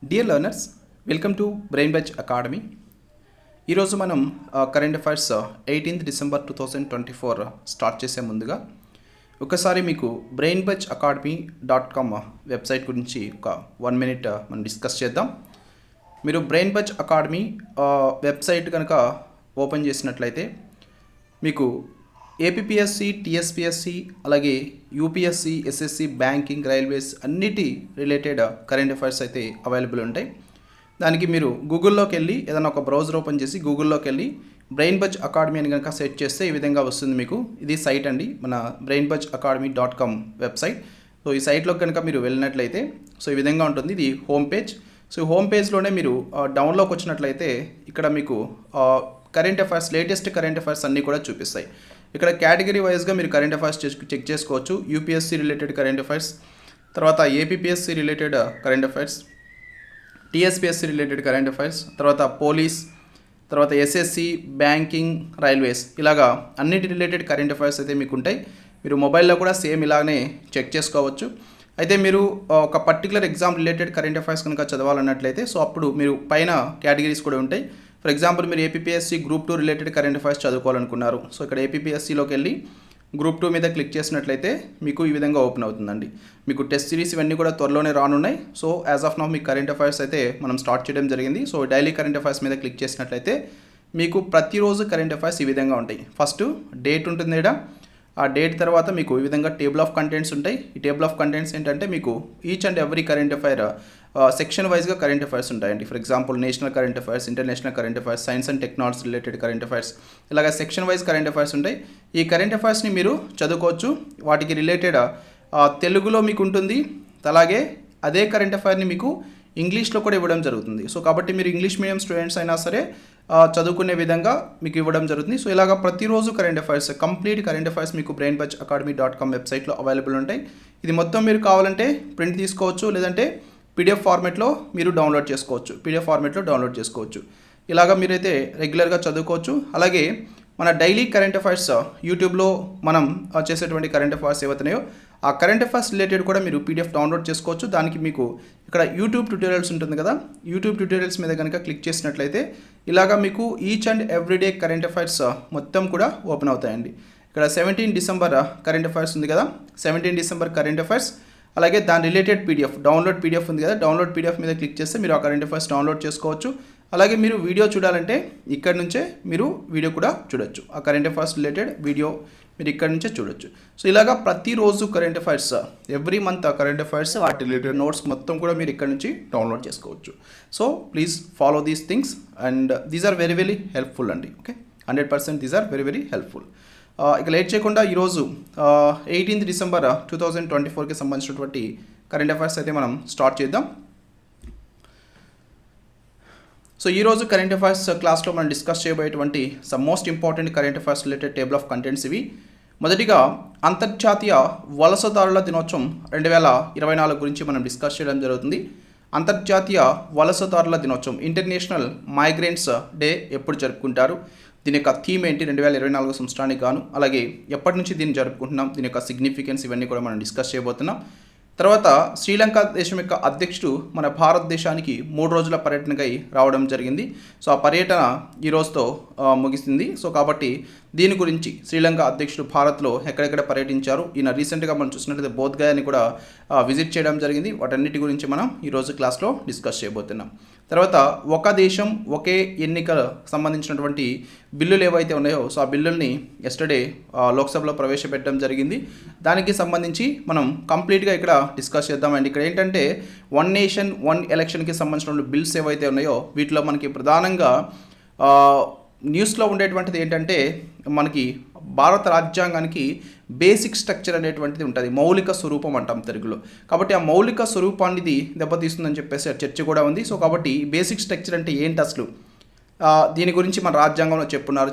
Dear learners, welcome to brain Buzz academy. ఈరోజు మనం current affairs 18th December 2024 start చేసే ముందుగా ఒకసారి మీకు బ్రెయిన్ బజ్ academy.com వెబ్సైట్ గురించి ఒక 1 minute మనం డిస్కస్ చేద్దాం. మీరు బ్రెయిన్ బజ్ అకాడమీ వెబ్సైట్ కనుక ఓపెన్ చేసినట్లయితే మీకు ఏపీఎస్సి, టీఎస్పీఎస్సి, అలాగే యూపీఎస్సి, ఎస్ఎస్సి, బ్యాంకింగ్, రైల్వేస్ అన్నిటి రిలేటెడ్ కరెంట్ అఫైర్స్ అయితే అవైలబుల్ ఉంటాయి. దానికి మీరు గూగుల్లోకి వెళ్ళి ఏదైనా ఒక బ్రౌజర్ ఓపెన్ చేసి గూగుల్లోకి వెళ్ళి బ్రెయిన్ బజ్ అకాడమీ అని కనుక సెర్చ్ చేస్తే ఈ విధంగా వస్తుంది. మీకు ఇది సైట్ అండి, మన brain buzz academy.com website. So ఈ సైట్లోకి కనుక మీరు వెళ్ళినట్లయితే సో ఈ విధంగా ఉంటుంది. ఇది హోమ్ పేజ్. సో హోమ్ పేజ్లోనే మీరు డౌన్లోకి వచ్చినట్లయితే ఇక్కడ మీకు current affairs, latest current affairs అన్నీ కూడా చూపిస్తాయి. ఇక్కడ కేటగిరీ వైజ్గా మీరు కరెంట్ అఫైర్స్ చెక్ చేసుకోవచ్చు. యూపీఎస్సీ రిలేటెడ్ కరెంట్ అఫైర్స్, తర్వాత APSC related current affairs, TSPSC related current affairs, తర్వాత పోలీస్, తర్వాత ఎస్ఎస్సి, బ్యాంకింగ్, రైల్వేస్, ఇలాగా అన్నిటి రిలేటెడ్ కరెంట్ అఫైర్స్ అయితే మీకు ఉంటాయి. మీరు మొబైల్లో కూడా సేమ్ ఇలాగనే చెక్ చేసుకోవచ్చు. అయితే మీరు ఒక particular exam related current affairs కనుక చదవాలన్నట్లయితే సో అప్పుడు మీరు పైన కేటగిరీస్ కూడా ఉంటాయి. ఫర్ ఎగ్జాంపుల్ మీరు APSC group 2 related current affairs చదువుకోవాలనుకున్నారు. సో ఇక్కడ ఏపీఎస్సిలోకి వెళ్ళి గ్రూప్ 2 మీద క్లిక్ చేసినట్లయితే మీకు ఈ విధంగా ఓపెన్ అవుతుందండి. మీకు టెస్ట్ సిరీస్ ఇవన్నీ కూడా త్వరలోనే రానున్నాయి. సో యాజ్ ఆఫ్ నౌ మీకు కరెంట్ అఫైర్స్ అయితే మనం స్టార్ట్ చేయడం జరిగింది. సో డైలీ కరెంట్ అఫైర్స్ మీద క్లిక్ చేసినట్లయితే మీకు ప్రతిరోజు కరెంట్ అఫైర్స్ ఈ విధంగా ఉంటాయి. ఫస్ట్ డేట్ ఉంటుంది ఇక్కడ, ఆ డేట్ తర్వాత మీకు ఈ విధంగా టేబుల్ ఆఫ్ కంటెంట్స్ ఉంటాయి. ఈ టేబుల్ ఆఫ్ కంటెంట్స్ ఏంటంటే మీకు each and every current affair section వైజ్గా కరెంట్ అఫైర్స్ ఉంటాయండి. For example national current affairs, international current affairs, science and technology related current affairs, ఇలాగ సెక్షన్ వైజ్ కరెంట్ అఫైర్స్ ఉంటాయి. ఈ current అఫైర్స్ని మీరు చదువుకోవచ్చు. వాటికి రిలేటెడ్ తెలుగులో మీకు ఉంటుంది, అలాగే అదే కరెంట్ అఫైర్ని మీకు ఇంగ్లీష్లో కూడా ఇవ్వడం జరుగుతుంది. సో కాబట్టి మీరు ఇంగ్లీష్ మీడియం స్టూడెంట్స్ అయినా సరే చదువుకునే విధంగా మీకు ఇవ్వడం జరుగుతుంది. సో ఇలాగ ప్రతిరోజు current affairs, complete current affairs మీకు బ్రెయిన్ బజ్ academy.com వెబ్సైట్లో అవైలబుల్ ఉంటాయి. ఇది మొత్తం మీరు కావాలంటే ప్రింట్ తీసుకోవచ్చు, లేదంటే పీడిఎఫ్ ఫార్మేట్లో మీరు డౌన్లోడ్ చేసుకోవచ్చు. ఇలాగ మీరైతే రెగ్యులర్గా చదువుకోవచ్చు. అలాగే మన డైలీ కరెంట్ అఫైర్స్ యూట్యూబ్లో మనం చేసేటువంటి కరెంట్ అఫైర్స్ ఏవైతున్నాయో ఆ కరెంట్ అఫైర్స్ రిలేటెడ్ కూడా మీరు పీడిఎఫ్ డౌన్లోడ్ చేసుకోవచ్చు. దానికి మీకు ఇక్కడ యూట్యూబ్ ట్యూటోరియల్స్ ఉంటుంది కదా, యూట్యూబ్ ట్యూటోరియల్స్ మీద కనుక క్లిక్ చేసినట్లయితే ఇలాగా మీకు each and everyday current affairs మొత్తం కూడా ఓపెన్ అవుతాయండి. ఇక్కడ 17 December కరెంట్ అఫైర్స్ ఉంది కదా, 17 December కరెంట్ అఫైర్స్, అలాగే దాని రిలేటెడ్ పీడిఎఫ్, డౌన్లోడ్ పీడిఎఫ్ ఉంది కదా, డౌన్లోడ్ పీడిఎఫ్ మీద క్లిక్ చేస్తే మీరు ఆ కరెంట్ అఫైర్స్ డౌన్లోడ్ చేసుకోవచ్చు. అలాగే మీరు వీడియో చూడాలంటే ఇక్కడ నుంచే మీరు వీడియో కూడా చూడొచ్చు. ఆ కరెంట్ అఫైర్స్ రిలేటెడ్ వీడియో మీరు ఇక్కడ నుంచే చూడొచ్చు. సో ఇలాగా ప్రతిరోజు కరెంట్ అఫైర్స్, ఎవ్రీ మంత్ ఆ కరెంట్ అఫైర్స్, వాటి రిలేటెడ్ నోట్స్ మొత్తం కూడా మీరు ఇక్కడ నుంచి డౌన్లోడ్ చేసుకోవచ్చు. So please follow these things and these are very very helpful అండి. Okay, 100% these are very very helpful. ఇక లేట్ చేయకుండా ఈరోజు 18th December 2024కి సంబంధించినటువంటి కరెంట్ అఫైర్స్ అయితే మనం స్టార్ట్ చేద్దాం. సో ఈరోజు కరెంట్ అఫైర్స్ క్లాస్లో మనం డిస్కస్ చేయబోయేటువంటి some most important current affairs related table of contents ఇవి. మొదటిగా అంతర్జాతీయ వలసదారుల దినోత్సవం 2024 గురించి మనం డిస్కస్ చేయడం జరుగుతుంది. అంతర్జాతీయ వలసదారుల దినోత్సవం, ఇంటర్నేషనల్ మైగ్రెంట్స్ డే ఎప్పుడు జరుపుకుంటారు, దీని యొక్క థీమ్ ఏంటి 2024 సంవత్సరానికి గాను, అలాగే ఎప్పటి నుంచి దీన్ని జరుపుకుంటున్నాం, దీని యొక్క సిగ్నిఫికెన్స్, ఇవన్నీ కూడా మనం డిస్కస్ చేయబోతున్నాం. తర్వాత శ్రీలంక దేశం యొక్క అధ్యక్షుడు మన భారతదేశానికి 3 రోజుల పర్యటనకై రావడం జరిగింది. సో ఆ పర్యటన ఈ రోజుతో ముగిసింది. సో కాబట్టి దీని గురించి శ్రీలంక అధ్యక్షుడు భారత్లో ఎక్కడెక్కడ పర్యటించారు, ఈయన రీసెంట్గా మనం చూసినట్లయితే బోధ్గయాని కూడా విజిట్ చేయడం జరిగింది. వాటన్నిటి గురించి మనం ఈరోజు క్లాస్లో డిస్కస్ చేయబోతున్నాం. తర్వాత ఒక దేశం ఒకే ఎన్నికల సంబంధించినటువంటి బిల్లులు ఏవైతే ఉన్నాయో సో ఆ బిల్లుల్ని ఎస్టర్డే లోక్సభలో ప్రవేశపెట్టడం జరిగింది. దానికి సంబంధించి మనం కంప్లీట్గా ఇక్కడ డిస్కస్ చేద్దామండి. ఇక్కడ ఏంటంటే 1 నేషన్ 1 ఎలక్షన్కి సంబంధించినటువంటి బిల్స్ ఏవైతే ఉన్నాయో వీటిలో మనకి ప్రధానంగా న్యూస్లో ఉండేటువంటిది ఏంటంటే మనకి భారత రాజ్యాంగానికి బేసిక్ స్ట్రక్చర్ అనేటువంటిది ఉంటుంది, మౌలిక స్వరూపం అంటాం తెలుగులో. కాబట్టి ఆ మౌలిక స్వరూపాన్ని దెబ్బతీస్తుందని చెప్పేసి చర్చ కూడా ఉంది. సో కాబట్టి బేసిక్ స్ట్రక్చర్ అంటే ఏంటి అసలు, దీని గురించి మన రాజ్యాంగంలో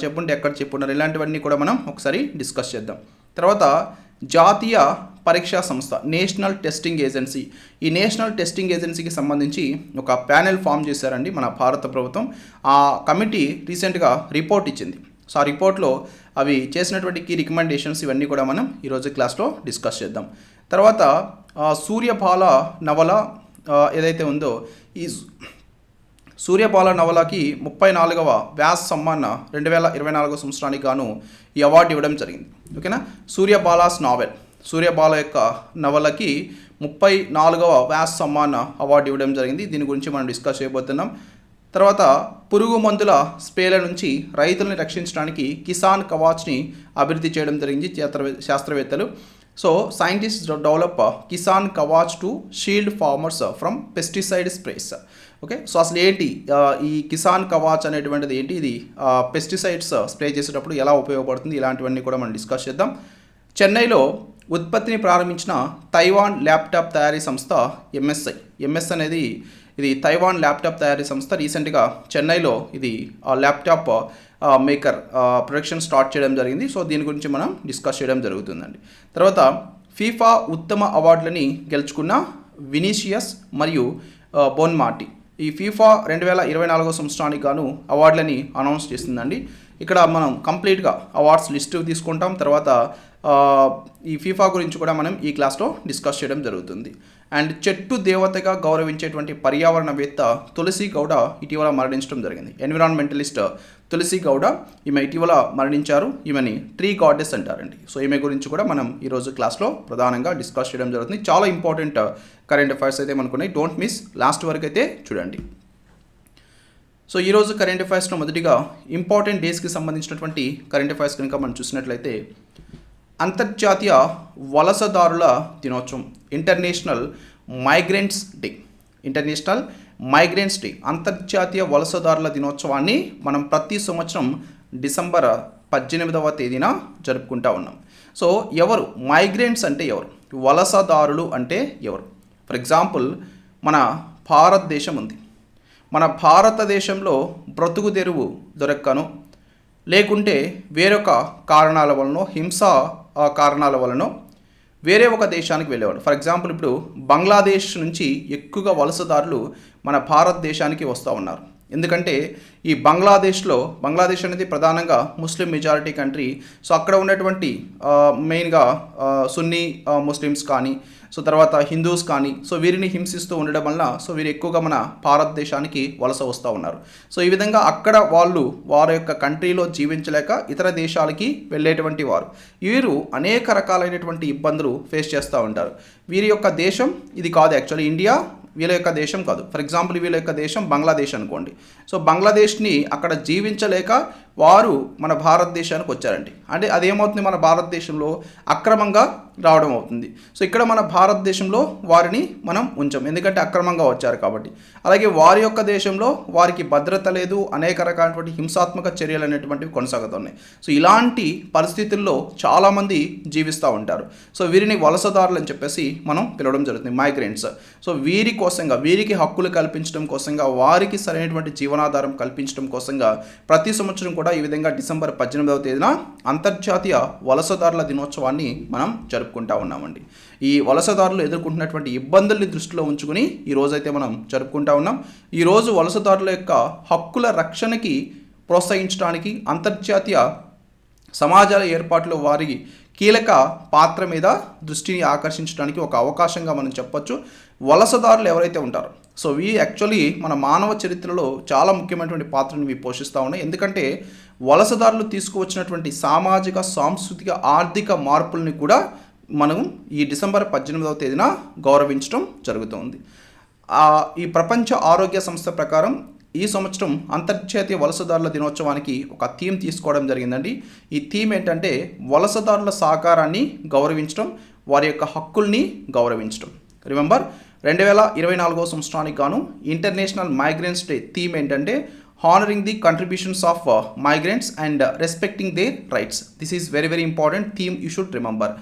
చెప్పుంటే ఎక్కడ చెప్పున్నారు, ఇలాంటివన్నీ కూడా మనం ఒకసారి డిస్కస్ చేద్దాం. తర్వాత జాతీయ పరీక్షా సంస్థ, నేషనల్ టెస్టింగ్ ఏజెన్సీ, ఈ నేషనల్ టెస్టింగ్ ఏజెన్సీకి సంబంధించి ఒక ప్యానెల్ ఫామ్ చేశారండి మన భారత ప్రభుత్వం. ఆ కమిటీ రీసెంట్గా రిపోర్ట్ ఇచ్చింది. సో ఆ రిపోర్ట్లో అవి చేసినటువంటి కీ రికమెండేషన్స్ ఇవన్నీ కూడా మనం ఈరోజు క్లాస్లో డిస్కస్ చేద్దాం. తర్వాత సూర్యబాల నవల ఏదైతే ఉందో ఈ సూర్యబాల నవలకి 34వ వ్యాస్ సమ్మాన్ 2024 సంవత్సరానికి గాను ఈ అవార్డు ఇవ్వడం జరిగింది. ఓకేనా, సూర్యబాలాస్ నావెల్, సూర్యబాల యొక్క నవలకి 34వ వ్యాస్ సమ్మాన్ అవార్డు ఇవ్వడం జరిగింది. దీని గురించి మనం డిస్కస్ చేయబోతున్నాం. తర్వాత పురుగు మందుల స్ప్రేల నుంచి రైతుల్ని రక్షించడానికి కిసాన్ కవాచ్ని అభివృద్ధి చేయడం జరిగింది శాస్త్రవేత్తలు. So scientist develop Kisan Kavach to shield farmers from pesticide sprays. Okay, so అసలు ఏంటి ఈ కిసాన్ కవాచ్ అనేటువంటిది ఏంటి, ఇది పెస్టిసైడ్స్ స్ప్రే చేసేటప్పుడు ఎలా ఉపయోగపడుతుంది, ఇలాంటివన్నీ కూడా మనం డిస్కస్ చేద్దాం. చెన్నైలో ఉత్పత్తిని ప్రారంభించిన తైవాన్ ల్యాప్టాప్ తయారీ సంస్థ ఎంఎస్ అనేది ఇది తైవాన్ ల్యాప్టాప్ తయారీ సంస్థ రీసెంట్గా చెన్నైలో ఇది ల్యాప్టాప్ మేకర్ ప్రొడక్షన్ స్టార్ట్ చేయడం జరిగింది. సో దీని గురించి మనం డిస్కస్ చేయడం జరుగుతుందండి. తర్వాత ఫీఫా ఉత్తమ అవార్డులని గెలుచుకున్న వినీషియస్ మరియు బోన్మాటి ఈ ఫీఫా 2024 సంవత్సరానికి గాను అవార్డులని అనౌన్స్ చేసిందండి. ఇక్కడ మనం కంప్లీట్గా అవార్డ్స్ లిస్ట్ తీసుకుంటాం. తర్వాత ఈ ఫీఫా గురించి కూడా మనం ఈ క్లాస్లో డిస్కస్ చేయడం జరుగుతుంది. అండ్ చెట్టు దేవతగా గౌరవించేటువంటి పర్యావరణవేత్త తులసి గౌడ ఇటీవల మరణించడం జరిగింది. ఎన్విరాన్మెంటలిస్ట్ తులసి గౌడ ఈమె ఇటీవల మరణించారు. ఈమెని ట్రీ గాడెస్ అంటారండి. సో ఈమె గురించి కూడా మనం ఈరోజు క్లాస్లో ప్రధానంగా డిస్కస్ చేయడం జరుగుతుంది. చాలా ఇంపార్టెంట్ కరెంట్ అఫైర్స్ అయితే మనకున్నాయి, డోంట్ మిస్, లాస్ట్ వరకు అయితే చూడండి. సో ఈరోజు కరెంట్ అఫైర్స్లో మొదటిగా ఇంపార్టెంట్ డేస్కి సంబంధించినటువంటి కరెంట్ అఫైర్స్ కనుక మనం చూసినట్లయితే అంతర్జాతీయ వలసదారుల దినోత్సవం, ఇంటర్నేషనల్ మైగ్రెంట్స్ డే, అంతర్జాతీయ వలసదారుల దినోత్సవాన్ని మనం ప్రతి సంవత్సరం డిసెంబర్ 18వ తేదీన జరుపుకుంటా ఉన్నాం. సో ఎవరు మైగ్రెంట్స్ అంటే ఎవరు, వలసదారులు అంటే ఎవరు? ఫర్ ఎగ్జాంపుల్ మన భారతదేశం ఉంది. మన భారతదేశంలో బ్రతుకు తెరువు దొరక్కను, లేకుంటే వేరొక కారణాల వలన, హింసా కారణాల వలన వేరే ఒక దేశానికి వెళ్ళేవాడు. ఫర్ ఎగ్జాంపుల్ ఇప్పుడు బంగ్లాదేశ్ నుంచి ఎక్కువగా వలసదారులు మన భారతదేశానికి వస్తూ ఉన్నారు. ఎందుకంటే ఈ బంగ్లాదేశ్ అనేది ప్రధానంగా ముస్లిం మెజారిటీ కంట్రీ. సో అక్కడ ఉన్నటువంటి మెయిన్గా సున్నీ ముస్లిమ్స్ కానీ, సో తర్వాత హిందూస్ కానీ, సో వీరిని హింసిస్తూ ఉండడం వల్ల సో వీరు ఎక్కువగా మన భారతదేశానికి వలస వస్తూ ఉన్నారు. సో ఈ విధంగా అక్కడ వారి యొక్క కంట్రీలో జీవించలేక ఇతర దేశాలకి వెళ్ళేటువంటి వారు, వీరు అనేక రకాలైనటువంటి ఇబ్బందులు ఫేస్ చేస్తూ ఉంటారు. వీరి యొక్క దేశం ఇది కాదు, యాక్చువల్లీ ఇండియా వీళ్ళ యొక్క దేశం కాదు. ఫర్ ఎగ్జాంపుల్ వీళ్ళ యొక్క దేశం బంగ్లాదేశ్ అనుకోండి. సో బంగ్లాదేశ్ని అక్కడ జీవించలేక వారు మన భారతదేశానికి వచ్చారండి. అంటే అదేమవుతుంది, మన భారతదేశంలో అక్రమంగా రావడం అవుతుంది. సో ఇక్కడ మన భారతదేశంలో వారిని మనం ఉంచాం, ఎందుకంటే అక్రమంగా వచ్చారు కాబట్టి. అలాగే వారి యొక్క దేశంలో వారికి భద్రత లేదు, అనేక రకాలైనటువంటి హింసాత్మక చర్యలు అనేటువంటివి కొనసాగుతున్నాయి. సో ఇలాంటి పరిస్థితుల్లో చాలామంది జీవిస్తూ ఉంటారు. సో వీరిని వలసదారులు అని చెప్పేసి మనం పిలవడం జరుగుతుంది, మైగ్రెంట్స్. సో వీరికి హక్కులు కల్పించడం కోసంగా, వారికి సరైనటువంటి జీవనాధారం కల్పించడం కోసంగా ప్రతి సంవత్సరం కూడా ఈ విధంగా డిసెంబర్ 18వ తేదీన అంతర్జాతీయ వలసదారుల దినోత్సవాన్ని మనం జరుపుకుంటా ఉన్నామండి. ఈ వలసదారులు ఎదుర్కొంటున్నటువంటి ఇబ్బందుల్ని దృష్టిలో ఉంచుకుని ఈ రోజైతే మనం జరుపుకుంటా ఉన్నాం. ఈరోజు వలసదారుల యొక్క హక్కుల రక్షణకి ప్రోత్సహించడానికి, అంతర్జాతీయ సమాజాల ఏర్పాటులో వారి కీలక పాత్ర మీద దృష్టిని ఆకర్షించడానికి ఒక అవకాశంగా మనం చెప్పొచ్చు. వలసదారులు ఎవరైతే ఉంటారో సో యాక్చువల్లీ మన మానవ చరిత్రలో చాలా ముఖ్యమైనటువంటి పాత్రని పోషిస్తూ ఉన్నాయి. ఎందుకంటే వలసదారులు తీసుకువచ్చినటువంటి సామాజిక, సాంస్కృతిక, ఆర్థిక మార్పుల్ని కూడా మనం ఈ డిసెంబర్ 18వ తేదీన గౌరవించడం జరుగుతుంది. ఈ ప్రపంచ ఆరోగ్య సంస్థ ప్రకారం ఈ సంవత్సరం అంతర్జాతీయ వలసదారుల దినోత్సవానికి ఒక థీమ్ తీసుకోవడం జరిగిందండి. ఈ థీమ్ ఏంటంటే వలసదారుల సహకారాన్ని గౌరవించడం, వారి యొక్క హక్కుల్ని గౌరవించడం. రిమెంబర్ 2024 సంవత్సరానికి గాను ఇంటర్నేషనల్ మైగ్రెంట్స్ డే థీమ్ ఏంటంటే honouring the contributions of migrants and respecting their rights. This is very very important theme, you should remember.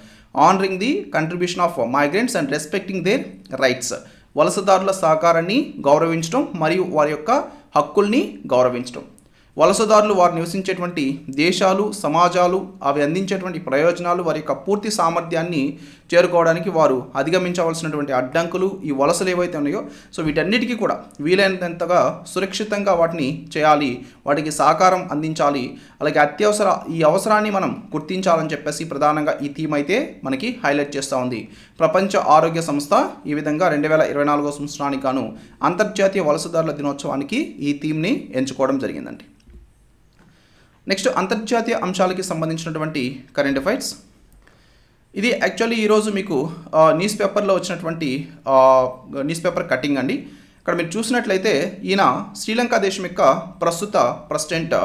Honouring the contribution of migrants and respecting their rights. వలసదారుల సహకారాన్ని గౌరవించడం మరియు వారి యొక్క హక్కుల్ని గౌరవించడం. వలసదారులు వారు నివసించేటువంటి దేశాలు, సమాజాలు, అవి అందించేటువంటి ప్రయోజనాలు, వారి యొక్క పూర్తి సామర్థ్యాన్ని చేరుకోవడానికి వారు అధిగమించవలసినటువంటి అడ్డంకులు, ఈ వలసలు ఏవైతే ఉన్నాయో సో వీటన్నిటికీ కూడా వీలైనంతగా సురక్షితంగా వాటిని చేయాలి, వాటికి సహకారం అందించాలి, అలాగే ఈ అవసరాన్ని మనం గుర్తించాలని చెప్పేసి ప్రధానంగా ఈ థీమ్ అయితే మనకి హైలైట్ చేస్తూ ఉంది. ప్రపంచ ఆరోగ్య సంస్థ ఈ విధంగా 2024 సంవత్సరానికి గాను అంతర్జాతీయ వలసదారుల దినోత్సవానికి ఈ థీమ్ని ఎంచుకోవడం జరిగిందండి. నెక్స్ట్ అంతర్జాతీయ అంశాలకి సంబంధించినటువంటి కరెంట్ అఫైర్స్. ఇది యాక్చువల్లీ ఈరోజు మీకు న్యూస్ పేపర్లో వచ్చినటువంటి న్యూస్ పేపర్ కటింగ్ అండి. ఇక్కడ మీరు చూసినట్లయితే ఈయన శ్రీలంక దేశం యొక్క ప్రస్తుత ప్రెసిడెంట్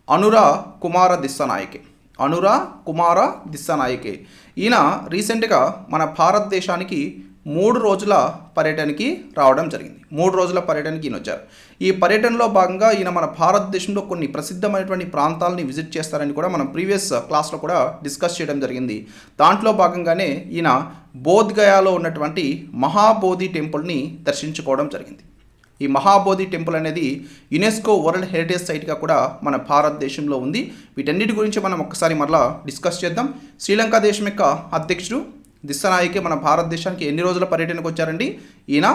అనురా కుమార దిస్సానాయకే. ఈయన రీసెంట్గా మన భారతదేశానికి 3 రోజుల పర్యటనకి రావడం జరిగింది. 3 రోజుల పర్యటనకి ఈయన వచ్చారు. ఈ పర్యటనలో భాగంగా ఈయన మన భారతదేశంలో కొన్ని ప్రసిద్ధమైనటువంటి ప్రాంతాలని విజిట్ చేస్తారని కూడా మనం ప్రీవియస్ క్లాస్లో కూడా డిస్కస్ చేయడం జరిగింది. దాంట్లో భాగంగానే ఈయన బోధ్గయాలో ఉన్నటువంటి మహాబోధి టెంపుల్ని దర్శించుకోవడం జరిగింది. ఈ మహాబోధి టెంపుల్ అనేది యునెస్కో వరల్డ్ హెరిటేజ్ సైట్గా కూడా మన భారతదేశంలో ఉంది. వీటన్నిటి గురించి మనం ఒక్కసారి మరలా డిస్కస్ చేద్దాం. శ్రీలంక దేశం యొక్క అధ్యక్షుడు దిస్సానాయకే మన భారతదేశానికి ఎన్ని రోజుల పర్యటనకు వచ్చారండి? ఈయన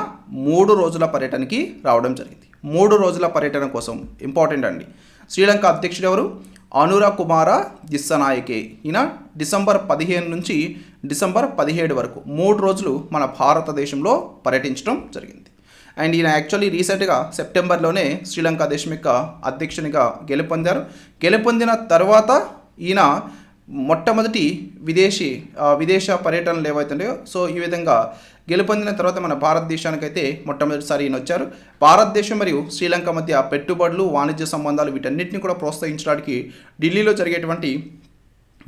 3 రోజుల పర్యటనకి రావడం జరిగింది. 3 రోజుల పర్యటన కోసం ఇంపార్టెంట్ అండి. శ్రీలంక అధ్యక్షుడు ఎవరు? అనురా కుమార దిస్సానాయకే. ఈయన డిసెంబర్ 15 నుంచి డిసెంబర్ 17 వరకు 3 రోజులు మన భారతదేశంలో పర్యటించడం జరిగింది. అండ్ ఈయన యాక్చువల్లీ రీసెంట్గా సెప్టెంబర్లోనే శ్రీలంక దేశం యొక్క అధ్యక్షునిగా గెలుపొందిన తర్వాత ఈయన మొట్టమొదటి విదేశ పర్యటనలు ఏవైతున్నాయో సో ఈ విధంగా గెలుపొందిన తర్వాత మన భారతదేశానికైతే మొట్టమొదటిసారి ఈయన వచ్చారు. భారతదేశం మరియు శ్రీలంక మధ్య పెట్టుబడులు, వాణిజ్య సంబంధాలు వీటన్నిటిని కూడా ప్రోత్సహించడానికి ఢిల్లీలో జరిగేటువంటి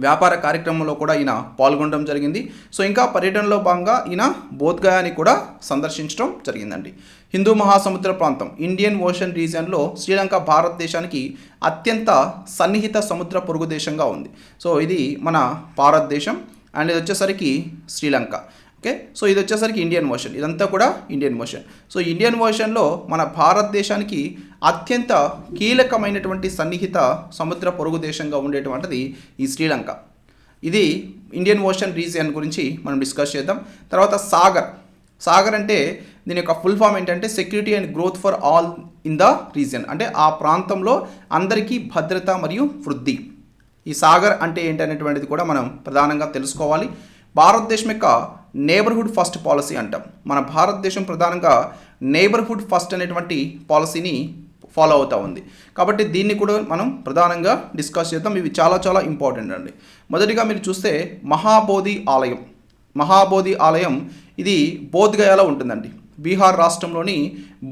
వ్యాపార కార్యక్రమంలో కూడా ఈయన పాల్గొనడం జరిగింది. సో ఇంకా పర్యటనలో భాగంగా ఈయన బోధ్గయాని కూడా సందర్శించడం జరిగిందండి. హిందూ మహాసముద్ర ప్రాంతం, ఇండియన్ ఓషన్ రీజియన్లో శ్రీలంక భారతదేశానికి అత్యంత సన్నిహిత సముద్ర పొరుగు దేశంగా ఉంది. సో ఇది మన భారతదేశం అండ్ ఇది వచ్చేసరికి శ్రీలంక. ఓకే, సో ఇది వచ్చేసరికి ఇండియన్ ఓషన్, ఇదంతా కూడా ఇండియన్ ఓషన్. సో ఇండియన్ ఓషన్లో మన భారతదేశానికి అత్యంత కీలకమైనటువంటి సన్నిహిత సముద్ర పొరుగు దేశంగా ఉండేటువంటిది ఈ శ్రీలంక. ఇది ఇండియన్ ఓషన్ రీజియన్ గురించి మనం డిస్కస్ చేద్దాం. తర్వాత సాగర్ అంటే దీని యొక్క ఫుల్ ఫామ్ ఏంటంటే security and growth for all in the region, అంటే ఆ ప్రాంతంలో అందరికీ భద్రత మరియు వృద్ధి. ఈ సాగర్ అంటే ఏంటి అనేటువంటిది కూడా మనం ప్రధానంగా తెలుసుకోవాలి. భారతదేశం యొక్క నేబర్హుడ్ ఫస్ట్ పాలసీ అంటాం. మన భారతదేశం ప్రధానంగా నేబర్హుడ్ ఫస్ట్ అనేటువంటి పాలసీని ఫాలో అవుతూ ఉంది. కాబట్టి దీన్ని కూడా మనం ప్రధానంగా డిస్కస్ చేద్దాం. ఇవి చాలా చాలా ఇంపార్టెంట్ అండి. మొదటిగా మీరు చూస్తే మహాబోధి ఆలయం ఇది బోధ్గయాలో ఉంటుందండి. బీహార్ రాష్ట్రంలోని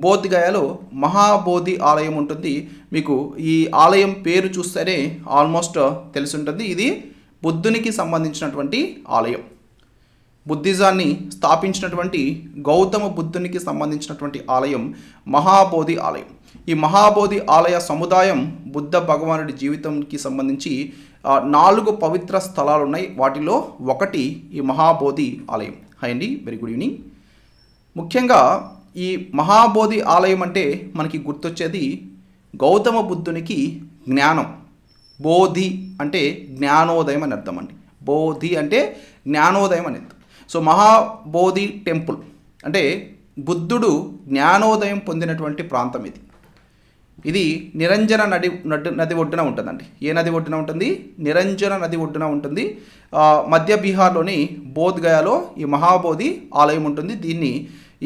బోధ్గయాలో మహాబోధి ఆలయం ఉంటుంది. మీకు ఈ ఆలయం పేరు చూస్తేనే ఆల్మోస్ట్ తెలిసి ఉంటుంది. ఇది బుద్ధునికి సంబంధించినటువంటి ఆలయం. బుద్ధిజాన్ని స్థాపించినటువంటి గౌతమ బుద్ధునికి సంబంధించినటువంటి ఆలయం మహాబోధి ఆలయం. ఈ మహాబోధి ఆలయ సముదాయం బుద్ధ భగవానుడి జీవితంకి సంబంధించి 4 పవిత్ర స్థలాలు ఉన్నాయి. వాటిలో ఒకటి ఈ మహాబోధి ఆలయం. హాయ్ అండి, వెరీ గుడ్ ఈవినింగ్. ముఖ్యంగా ఈ మహాబోధి ఆలయం అంటే మనకి గుర్తొచ్చేది గౌతమ బుద్ధునికి జ్ఞానం. బోధి అంటే జ్ఞానోదయం అని అర్థం అండి. బోధి అంటే జ్ఞానోదయం అని అర్థం. సో మహాబోధి టెంపుల్ అంటే బుద్ధుడు జ్ఞానోదయం పొందినటువంటి ప్రాంతం ఇది. ఇది నిరంజన నది ఒడ్డున ఉంటుందండి. ఏ నది ఒడ్డున ఉంటుంది? నిరంజన నది ఒడ్డున ఉంటుంది. మధ్య బీహార్లోని బోధ్గయాలో ఈ మహాబోధి ఆలయం ఉంటుంది. దీన్ని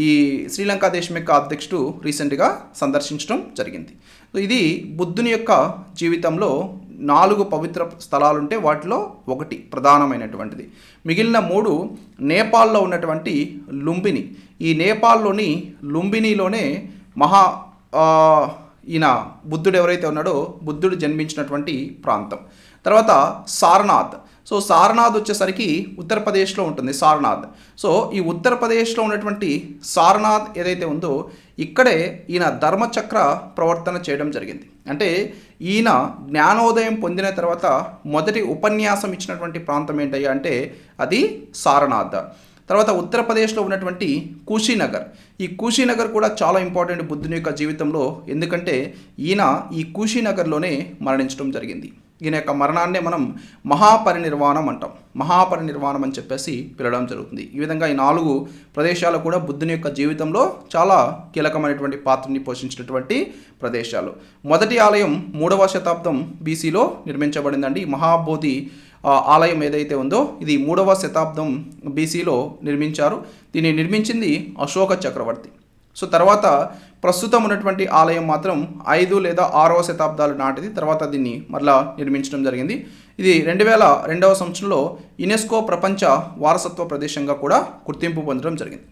ఈ శ్రీలంక దేశం యొక్క అధ్యక్షుడు రీసెంట్గా సందర్శించడం జరిగింది. సో ఇది బుద్ధుని యొక్క జీవితంలో 4 పవిత్ర స్థలాలుంటే వాటిలో ఒకటి ప్రధానమైనటువంటిది. మిగిలిన 3 నేపాల్లో ఉన్నటువంటి లుంబిని. ఈ నేపాల్లోని లుంబినిలోనే ఈయన బుద్ధుడు ఎవరైతే ఉన్నాడో బుద్ధుడు జన్మించినటువంటి ప్రాంతం. తర్వాత సారనాథ్. సో సారనాథ్ వచ్చేసరికి ఉత్తరప్రదేశ్లో ఉంటుంది సారనాథ్. సో ఈ ఉత్తరప్రదేశ్లో ఉన్నటువంటి సారనాథ్ ఏదైతే ఉందో ఇక్కడే ఈయన ధర్మచక్ర ప్రవర్తన చేయడం జరిగింది. అంటే ఈయన జ్ఞానోదయం పొందిన తర్వాత మొదటి ఉపన్యాసం ఇచ్చినటువంటి ప్రాంతం ఏంటయ్యా అంటే అది సారనాథ్. తర్వాత ఉత్తరప్రదేశ్లో ఉన్నటువంటి కుషీనగర్, ఈ కుషీనగర్ కూడా చాలా ఇంపార్టెంట్ బుద్ధుని యొక్క జీవితంలో, ఎందుకంటే ఈయన ఈ కుషీనగర్లోనే మరణించడం జరిగింది. ఈయన యొక్క మరణాన్నే మనం మహాపరినిర్వాణం అంటాం. మహాపరినిర్వాణం అని చెప్పేసి పిలవడం జరుగుతుంది. ఈ విధంగా ఈ 4 ప్రదేశాలు కూడా బుద్ధుని యొక్క జీవితంలో చాలా కీలకమైనటువంటి పాత్రని పోషించినటువంటి ప్రదేశాలు. మొదటి ఆలయం 3వ శతాబ్దం బీసీలో నిర్మించబడిందండి. మహాబోధి ఆలయం ఏదైతే ఉందో ఇది 3వ శతాబ్దం బీసీలో నిర్మించారు. దీన్ని నిర్మించింది అశోక చక్రవర్తి. సో తర్వాత ప్రస్తుతం ఉన్నటువంటి ఆలయం మాత్రం 5 లేదా 6వ శతాబ్దాల నాటిది. తర్వాత దీన్ని మరలా నిర్మించడం జరిగింది. ఇది 2002వ సంవత్సరంలో యునెస్కో ప్రపంచ వారసత్వ ప్రదేశంగా కూడా గుర్తింపు పొందడం జరిగింది.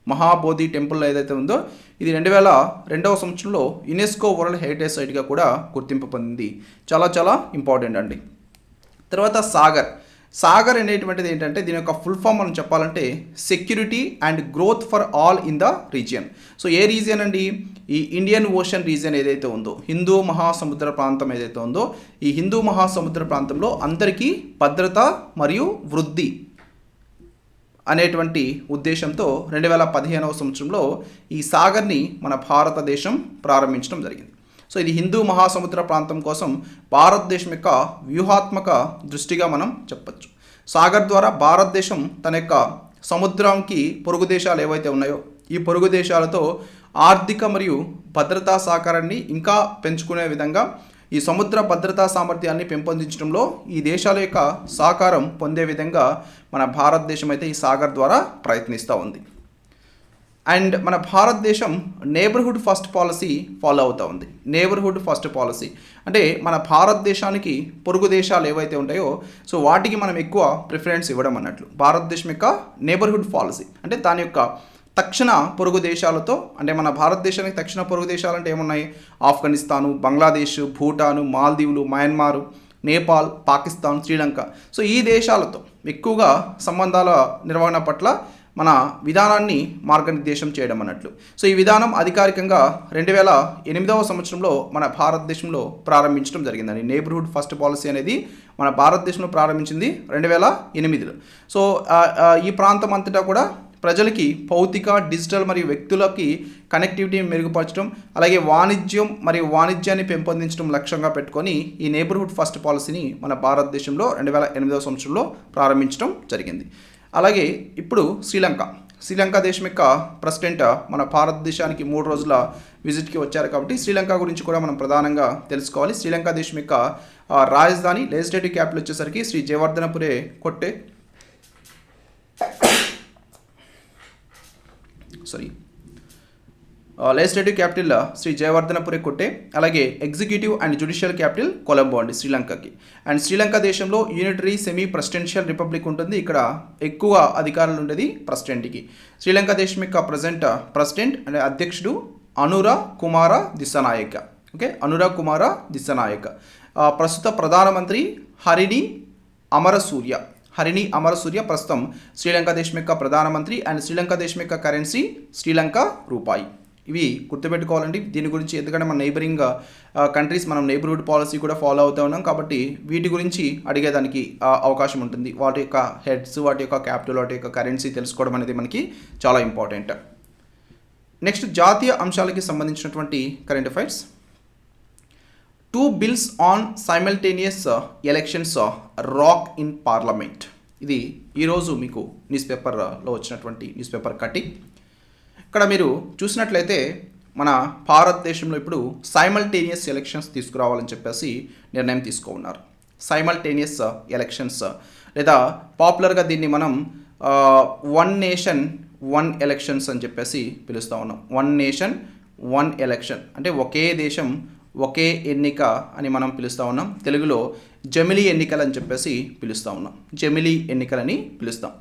మహాబోధి టెంపుల్ ఏదైతే ఉందో ఇది 2002వ సంవత్సరంలో యునెస్కో వరల్డ్ హెరిటేజ్ సైట్గా కూడా గుర్తింపు పొందింది. చాలా చాలా ఇంపార్టెంట్ అండి. తర్వాత సాగర్ అనేటువంటిది ఏంటంటే దీని యొక్క ఫుల్ ఫామ్ మనం చెప్పాలంటే security and growth for all in the region. So A region అండి? ఈ ఇండియన్ ఓషన్ రీజియన్ ఏదైతే ఉందో, హిందూ మహాసముద్ర ప్రాంతం ఏదైతే ఉందో, ఈ హిందూ మహాసముద్ర ప్రాంతంలో అందరికీ భద్రత మరియు వృద్ధి అనేటువంటి ఉద్దేశంతో 2015వ సంవత్సరంలో ఈ సాగర్ని మన భారతదేశం ప్రారంభించడం జరిగింది. సో ఇది హిందూ మహాసముద్ర ప్రాంతం కోసం భారతదేశం యొక్క వ్యూహాత్మక దృష్టిగా మనం చెప్పచ్చు. సాగర్ ద్వారా భారతదేశం తన యొక్క సముద్రానికి పొరుగు దేశాలు ఏవైతే ఉన్నాయో ఈ పొరుగు దేశాలతో ఆర్థిక మరియు భద్రతా సహకారాన్ని ఇంకా పెంచుకునే విధంగా ఈ సముద్ర భద్రతా సామర్థ్యాన్ని పెంపొందించడంలో ఈ దేశాల యొక్క సహకారం పొందే విధంగా మన భారతదేశం అయితే ఈ సాగర్ ద్వారా ప్రయత్నిస్తూ ఉంది. అండ్ మన భారతదేశం నేబర్హుడ్ ఫస్ట్ పాలసీ ఫాలో అవుతూ ఉంది. నేబర్హుడ్ ఫస్ట్ పాలసీ అంటే మన భారతదేశానికి పొరుగు దేశాలు ఏవైతే ఉంటాయో సో వాటికి మనం ఎక్కువ ప్రిఫరెన్స్ ఇవ్వడం అన్నట్లు. భారతదేశం యొక్క నేబర్హుడ్ పాలసీ అంటే దాని యొక్క తక్షణ పొరుగు దేశాలతో, అంటే మన భారతదేశానికి తక్షణ పొరుగు దేశాలు అంటే ఏమున్నాయి? ఆఫ్ఘనిస్తాను, బంగ్లాదేశ్, భూటాను, మాల్దీవులు, మయన్మార్, నేపాల్, పాకిస్తాన్, శ్రీలంక. సో ఈ దేశాలతో ఎక్కువగా సంబంధాల నిర్వహణ పట్ల మన విధానాన్ని మార్గనిర్దేశం చేయడం అన్నట్లు. సో ఈ విధానం అధికారికంగా 2008వ సంవత్సరంలో మన భారతదేశంలో ప్రారంభించడం జరిగిందండి. నేబర్హుడ్ ఫస్ట్ పాలసీ అనేది మన భారతదేశంలో ప్రారంభించింది 2008లో. సో ఈ ప్రాంతం అంతటా కూడా ప్రజలకి భౌతిక, డిజిటల్ మరియు వ్యక్తులకి కనెక్టివిటీని మెరుగుపరచడం, అలాగే వాణిజ్యాన్ని పెంపొందించడం లక్ష్యంగా పెట్టుకొని ఈ నేబర్హుడ్ ఫస్ట్ పాలసీని మన భారతదేశంలో 2008వ సంవత్సరంలో ప్రారంభించడం జరిగింది. అలాగే ఇప్పుడు శ్రీలంక దేశం యొక్క ప్రెసిడెంట్ మన భారతదేశానికి 3 రోజుల విజిట్కి వచ్చారు కాబట్టి శ్రీలంక గురించి కూడా మనం ప్రధానంగా తెలుసుకోవాలి. శ్రీలంక దేశం యొక్క రాజధాని లెజిస్లేటివ్ క్యాపిటల్ వచ్చేసరికి శ్రీ జయవర్ధనపురే కొట్టే లెజిస్లేటివ్ క్యాపిటల్ శ్రీ జయవర్ధనపురే కొట్టే, అలాగే executive and judicial capital Colombo అండి శ్రీలంకకి. అండ్ శ్రీలంక దేశంలో యూనిటరీ సెమీ ప్రెసిడెన్షియల్ రిపబ్లిక్ ఉంటుంది. ఇక్కడ ఎక్కువ అధికారులు ఉండేది ప్రెసిడెంట్కి. శ్రీలంక దేశం యొక్క ప్రెసిడెంట్ అంటే అధ్యక్షుడు అనురా కుమార దిస్సనాయక. ఓకే, అనురా కుమార దిస్సనాయక. ప్రస్తుత ప్రధానమంత్రి హరిణి అమరసూర్య ప్రస్తుతం శ్రీలంక దేశం యొక్క ప్రధానమంత్రి. అండ్ శ్రీలంక దేశం యొక్క కరెన్సీ శ్రీలంక రూపాయి. ఇవి గుర్తుపెట్టుకోవాలండి దీని గురించి, ఎందుకంటే మన నైబరింగ్ కంట్రీస్ మనం నైబర్హుడ్ పాలసీ కూడా ఫాలో అవుతూ ఉన్నాం కాబట్టి వీటి గురించి అడిగేదానికి అవకాశం ఉంటుంది. వాటి యొక్క హెడ్స్, వాటి యొక్క క్యాపిటల్, వాటి యొక్క కరెన్సీ తెలుసుకోవడం అనేది మనకి చాలా ఇంపార్టెంట్. నెక్స్ట్ జాతీయ అంశాలకి సంబంధించినటువంటి current affairs. 2 bills on simultaneous elections rock in parliament. ఇది ఈరోజు మీకు న్యూస్ పేపర్లో వచ్చినటువంటి న్యూస్ పేపర్ కటింగ్. ఇక్కడ మీరు చూసినట్లయితే మన భారతదేశంలో ఇప్పుడు సైమల్టేనియస్ ఎలక్షన్స్ తీసుకురావాలని చెప్పేసి నిర్ణయం తీసుకున్నారు. సైమల్టేనియస్ ఎలక్షన్స్ లేదా పాపులర్గా దీన్ని మనం 1 nation 1 elections అని చెప్పేసి పిలుస్తూ ఉన్నాం. 1 nation 1 election అంటే ఒకే దేశం ఒకే ఎన్నిక అని మనం పిలుస్తూ ఉన్నాం. తెలుగులో జమిలీ ఎన్నికలు అని చెప్పేసి పిలుస్తూ ఉన్నాం. జమిలీ ఎన్నికలని పిలుస్తాం.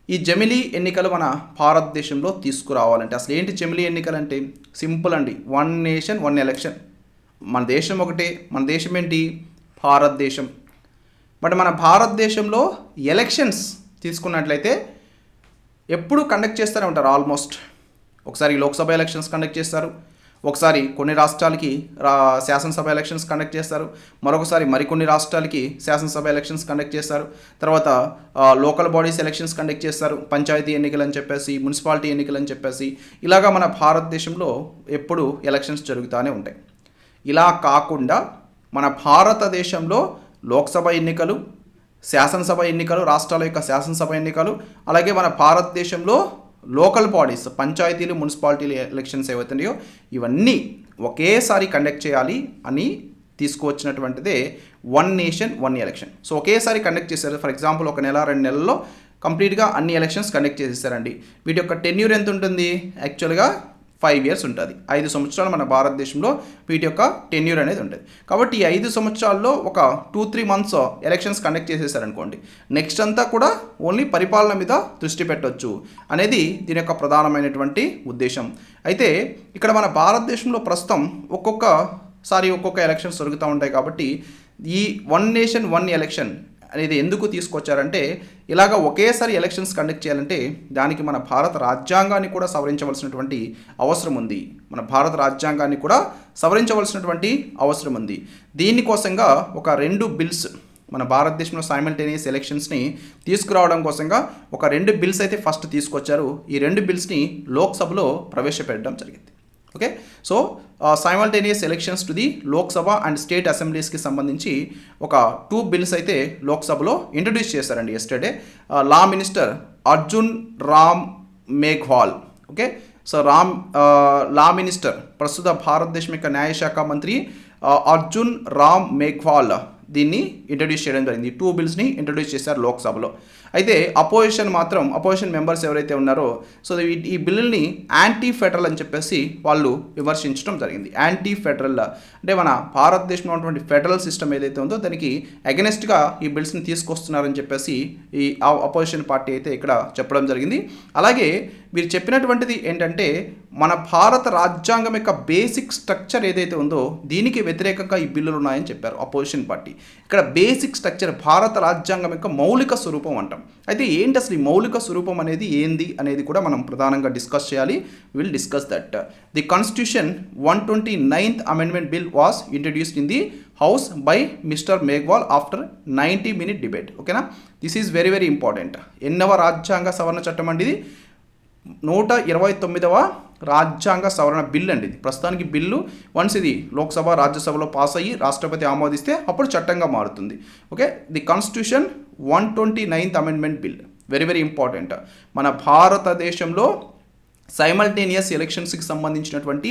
ఈ జమిలీ ఎన్నికలు మన భారతదేశంలో తీసుకురావాలంటే అసలు ఏంటి జమిలీ ఎన్నికలు అంటే? సింపుల్ అండి, 1 nation 1 election. మన దేశం ఒకటే. మన దేశం ఏంటి? భారతదేశం. బట్ మన భారతదేశంలో ఎలక్షన్స్ తీసుకున్నట్లయితే ఎప్పుడు కండక్ట్ చేస్తూనే ఉంటారు. ఆల్మోస్ట్ ఒకసారి లోక్సభ ఎలక్షన్స్ కండక్ట్ చేస్తారు, ఒకసారి కొన్ని రాష్ట్రాలకి శాసనసభ ఎలక్షన్స్ కండక్ట్ చేస్తారు, మరొకసారి మరికొన్ని రాష్ట్రాలకి శాసనసభ ఎలక్షన్స్ కండక్ట్ చేస్తారు, తర్వాత లోకల్ బాడీస్ ఎలక్షన్స్ కండక్ట్ చేస్తారు, పంచాయతీ ఎన్నికలు అని చెప్పేసి, మున్సిపాలిటీ ఎన్నికలు అని చెప్పేసి, ఇలాగా మన భారతదేశంలో ఎప్పుడు ఎలక్షన్స్ జరుగుతూనే ఉంటాయి. ఇలా కాకుండా మన భారతదేశంలో లోక్సభ ఎన్నికలు, శాసనసభ ఎన్నికలు, రాష్ట్రాల యొక్క శాసనసభ ఎన్నికలు, అలాగే మన భారతదేశంలో లోకల్ బాడీస్, పంచాయతీలు, మున్సిపాలిటీలు ఎలక్షన్స్ ఏవైతున్నాయో ఇవన్నీ ఒకేసారి కండక్ట్ చేయాలి అని తీసుకువచ్చినటువంటిదే one nation one election. So ఒకేసారి కండక్ట్ చేశారు. ఫర్ ఎగ్జాంపుల్ ఒక నెల 2 నెలల్లో కంప్లీట్గా అన్ని ఎలక్షన్స్ కండక్ట్ చేసేసారండి. వీటి యొక్క టెన్యూర్ ఎంత ఉంటుంది? యాక్చువల్గా 5 years ఉంటుంది. 5 సంవత్సరాలు మన భారతదేశంలో వీటి యొక్క టెన్యూర్ అనేది ఉంటుంది. కాబట్టి ఈ 5 సంవత్సరాల్లో ఒక 2-3 months ఎలక్షన్స్ కండక్ట్ చేసేసారనుకోండి, నెక్స్ట్ అంతా కూడా ఓన్లీ పరిపాలన మీద దృష్టి పెట్టవచ్చు అనేది దీని యొక్క ప్రధానమైనటువంటి ఉద్దేశం. అయితే ఇక్కడ మన భారతదేశంలో ప్రస్తుతం ఒక్కొక్క ఎలక్షన్స్ జరుగుతూ ఉంటాయి. కాబట్టి ఈ వన్ నేషన్ వన్ ఎలక్షన్ అనేది ఎందుకు తీసుకొచ్చారంటే, ఇలాగ ఒకేసారి ఎలక్షన్స్ కండక్ట్ చేయాలంటే దానికి మన భారత రాజ్యాంగాన్ని కూడా సవరించవలసినటువంటి అవసరం ఉంది. దీనికోసంగా ఒక 2 బిల్స్ మన భారతదేశంలో సైమల్టేనియస్ ఎలక్షన్స్ని తీసుకురావడం కోసంగా ఒక 2 బిల్స్ అయితే ఫస్ట్ తీసుకొచ్చారు. ఈ 2 బిల్స్ని లోక్సభలో ప్రవేశపెట్టడం జరిగింది. Okay, so simultaneous elections to the Lok Sabha and state అసెంబ్లీస్కి సంబంధించి ఒక 2 బిల్స్ అయితే లోక్సభలో ఇంట్రడ్యూస్ చేశారండి yesterday. Law minister Arjun Ram Meghwal, okay, so law minister ప్రస్తుత భారతదేశం యొక్క న్యాయశాఖ మంత్రి అర్జున్ రామ్ మేఘ్వాల్ దీన్ని ఇంట్రడ్యూస్ చేయడం జరిగింది. 2 బిల్స్ని ఇంట్రడ్యూస్ చేశారు లోక్సభలో. అయితే అపోజిషన్ మెంబర్స్ ఎవరైతే ఉన్నారో, సో ఈ బిల్లుని యాంటీ ఫెడరల్ అని చెప్పేసి వాళ్ళు విమర్శించడం జరిగింది. యాంటీ ఫెడరల్ అంటే మన భారతదేశంలో ఉన్నటువంటి ఫెడరల్ సిస్టమ్ ఏదైతే ఉందో దానికి అగెనెస్ట్గా ఈ బిల్స్ని తీసుకొస్తున్నారని చెప్పేసి ఈ అపోజిషన్ పార్టీ అయితే ఇక్కడ చెప్పడం జరిగింది. అలాగే మీరు చెప్పినటువంటిది ఏంటంటే, మన భారత రాజ్యాంగం యొక్క బేసిక్ స్ట్రక్చర్ ఏదైతే ఉందో దీనికి వ్యతిరేకంగా ఈ బిల్లులు ఉన్నాయని చెప్పారు అపోజిషన్ పార్టీ. ఇక్కడ బేసిక్ స్ట్రక్చర్ భారత రాజ్యాంగం యొక్క మౌలిక స్వరూపం అంటాం. అయితే ఏంటి అసలు ఈ మౌలిక స్వరూపం అనేది ఏంది అనేది కూడా మనం ప్రధానంగా డిస్కస్ చేయాలి. Will discuss that. The constitution 129th amendment bill was introduced in the house by mister Meghwal after 90-minute debate. ఓకేనా, this is very very important. ఎన్నవ రాజ్యాంగ సవరణ చట్టం అండి ఇది? 129వ రాజ్యాంగ సవరణ బిల్ అండి ఇది. ప్రస్తుతానికి బిల్లు వన్స్ ఇది లోక్సభ రాజ్యసభలో పాస్ అయ్యి రాష్ట్రపతి ఆమోదిస్తే అప్పుడు చట్టంగా మారుతుంది. Okay, the constitution 129th amendment bill very very important. మన భారతదేశంలో సైమల్టేనియస్ ఎలక్షన్స్కి సంబంధించినటువంటి